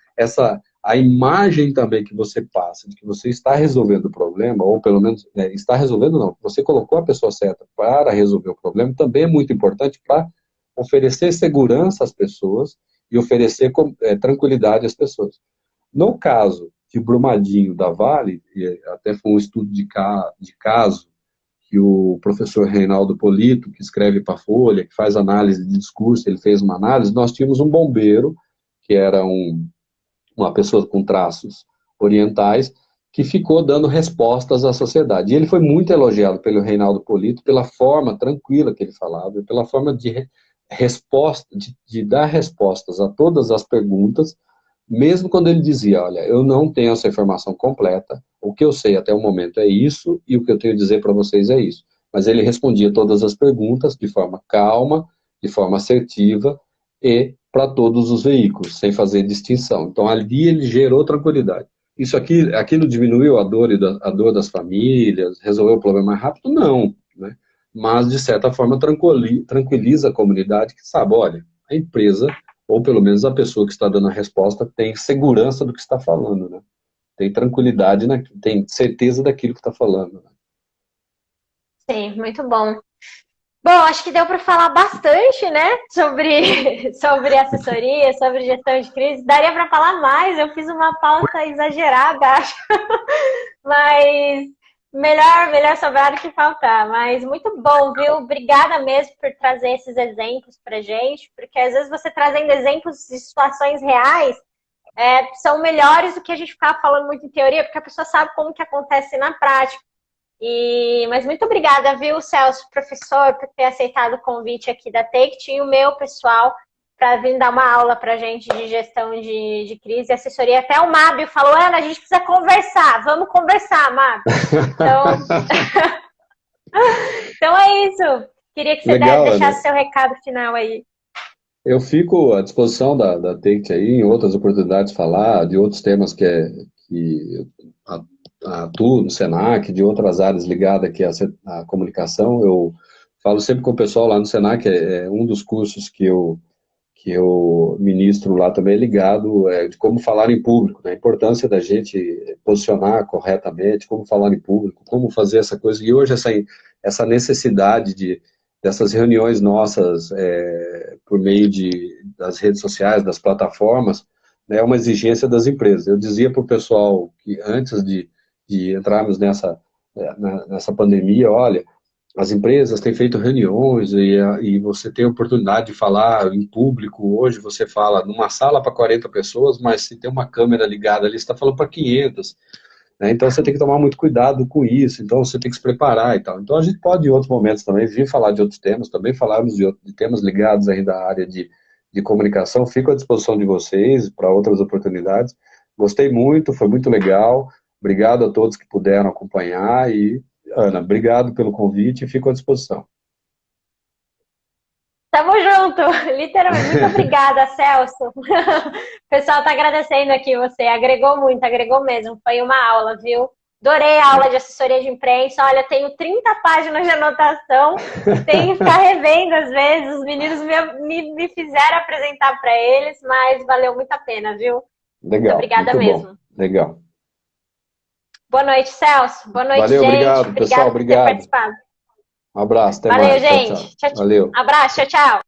[SPEAKER 2] a imagem também que você passa, de que você está resolvendo o problema, ou pelo menos, está resolvendo não, você colocou a pessoa certa para resolver o problema, também é muito importante para oferecer segurança às pessoas e oferecer tranquilidade às pessoas. No caso de Brumadinho da Vale, até foi um estudo de caso que o professor Reinaldo Polito, que escreve para a Folha, que faz análise de discurso, ele fez uma análise, nós tínhamos um bombeiro, que era uma pessoa com traços orientais, que ficou dando respostas à sociedade. E ele foi muito elogiado pelo Reinaldo Polito, pela forma tranquila que ele falava, pela forma de dar respostas a todas as perguntas, mesmo quando ele dizia, olha, eu não tenho essa informação completa, o que eu sei até o momento é isso, e o que eu tenho a dizer para vocês é isso. Mas ele respondia todas as perguntas de forma calma, de forma assertiva e para todos os veículos, sem fazer distinção. Então, ali ele gerou tranquilidade. Aquilo diminuiu a dor das famílias, resolveu o problema mais rápido? Não, né? Mas, de certa forma, tranquiliza a comunidade que sabe, olha, a empresa, ou pelo menos a pessoa que está dando a resposta, tem segurança do que está falando, né? Tem tranquilidade, tem certeza daquilo que está falando, né?
[SPEAKER 1] Sim, muito bom. Bom, acho que deu para falar bastante, né, sobre assessoria, sobre gestão de crise. Daria para falar mais, eu fiz uma pauta exagerada, acho. Mas melhor sobrar do que faltar. Mas muito bom, viu? Obrigada mesmo por trazer esses exemplos pra gente, porque às vezes você trazendo exemplos de situações reais são melhores do que a gente ficar falando muito em teoria, porque a pessoa sabe como que acontece na prática. Mas muito obrigada, viu, Celso, professor, por ter aceitado o convite aqui da Take, e o meu pessoal para vir dar uma aula para a gente de gestão de crise e assessoria. Até o Mábio falou, Ana, a gente precisa conversar. Vamos conversar, Mábio. Então é isso. Queria que você deixasse seu recado final aí.
[SPEAKER 2] Eu fico à disposição da Take aí, em outras oportunidades, falar de outros temas que atuo no Senac, de outras áreas ligadas aqui à comunicação. Eu falo sempre com o pessoal lá no Senac, é um dos cursos que eu que eu ministro lá também, ligado de como falar em público, né? A importância da gente posicionar corretamente, como falar em público, como fazer essa coisa. E hoje essa necessidade dessas reuniões nossas por meio das redes sociais, das plataformas, né, é uma exigência das empresas. Eu dizia para o pessoal que antes de entrarmos nessa pandemia, olha, as empresas têm feito reuniões e você tem a oportunidade de falar em público. Hoje você fala numa sala para 40 pessoas, mas se tem uma câmera ligada ali, você está falando para 500. Né? Então você tem que tomar muito cuidado com isso, então você tem que se preparar e tal. Então a gente pode em outros momentos também vir falar de outros temas, também falarmos de temas ligados ainda à área de comunicação. Fico à disposição de vocês para outras oportunidades. Gostei muito, foi muito legal. Obrigado a todos que puderam acompanhar e Ana, obrigado pelo convite e fico à disposição.
[SPEAKER 1] Tamo junto, literalmente. Muito obrigada, Celso. O pessoal tá agradecendo aqui você. Agregou muito, agregou mesmo. Foi uma aula, viu? Adorei a aula de assessoria de imprensa. Olha, tenho 30 páginas de anotação. Tenho que ficar revendo às vezes. Os meninos me fizeram apresentar para eles, mas valeu muito a pena, viu?
[SPEAKER 2] Legal.
[SPEAKER 1] Muito obrigada
[SPEAKER 2] muito
[SPEAKER 1] mesmo.
[SPEAKER 2] Bom. Legal.
[SPEAKER 1] Boa noite, Celso. Boa noite,
[SPEAKER 2] valeu,
[SPEAKER 1] gente.
[SPEAKER 2] Obrigado, pessoal. Obrigado.
[SPEAKER 1] Por ter participado.
[SPEAKER 2] Um abraço. Até
[SPEAKER 1] valeu,
[SPEAKER 2] mais.
[SPEAKER 1] gente.
[SPEAKER 2] Tchau, tchau. Valeu.
[SPEAKER 1] Abraço. Tchau, tchau.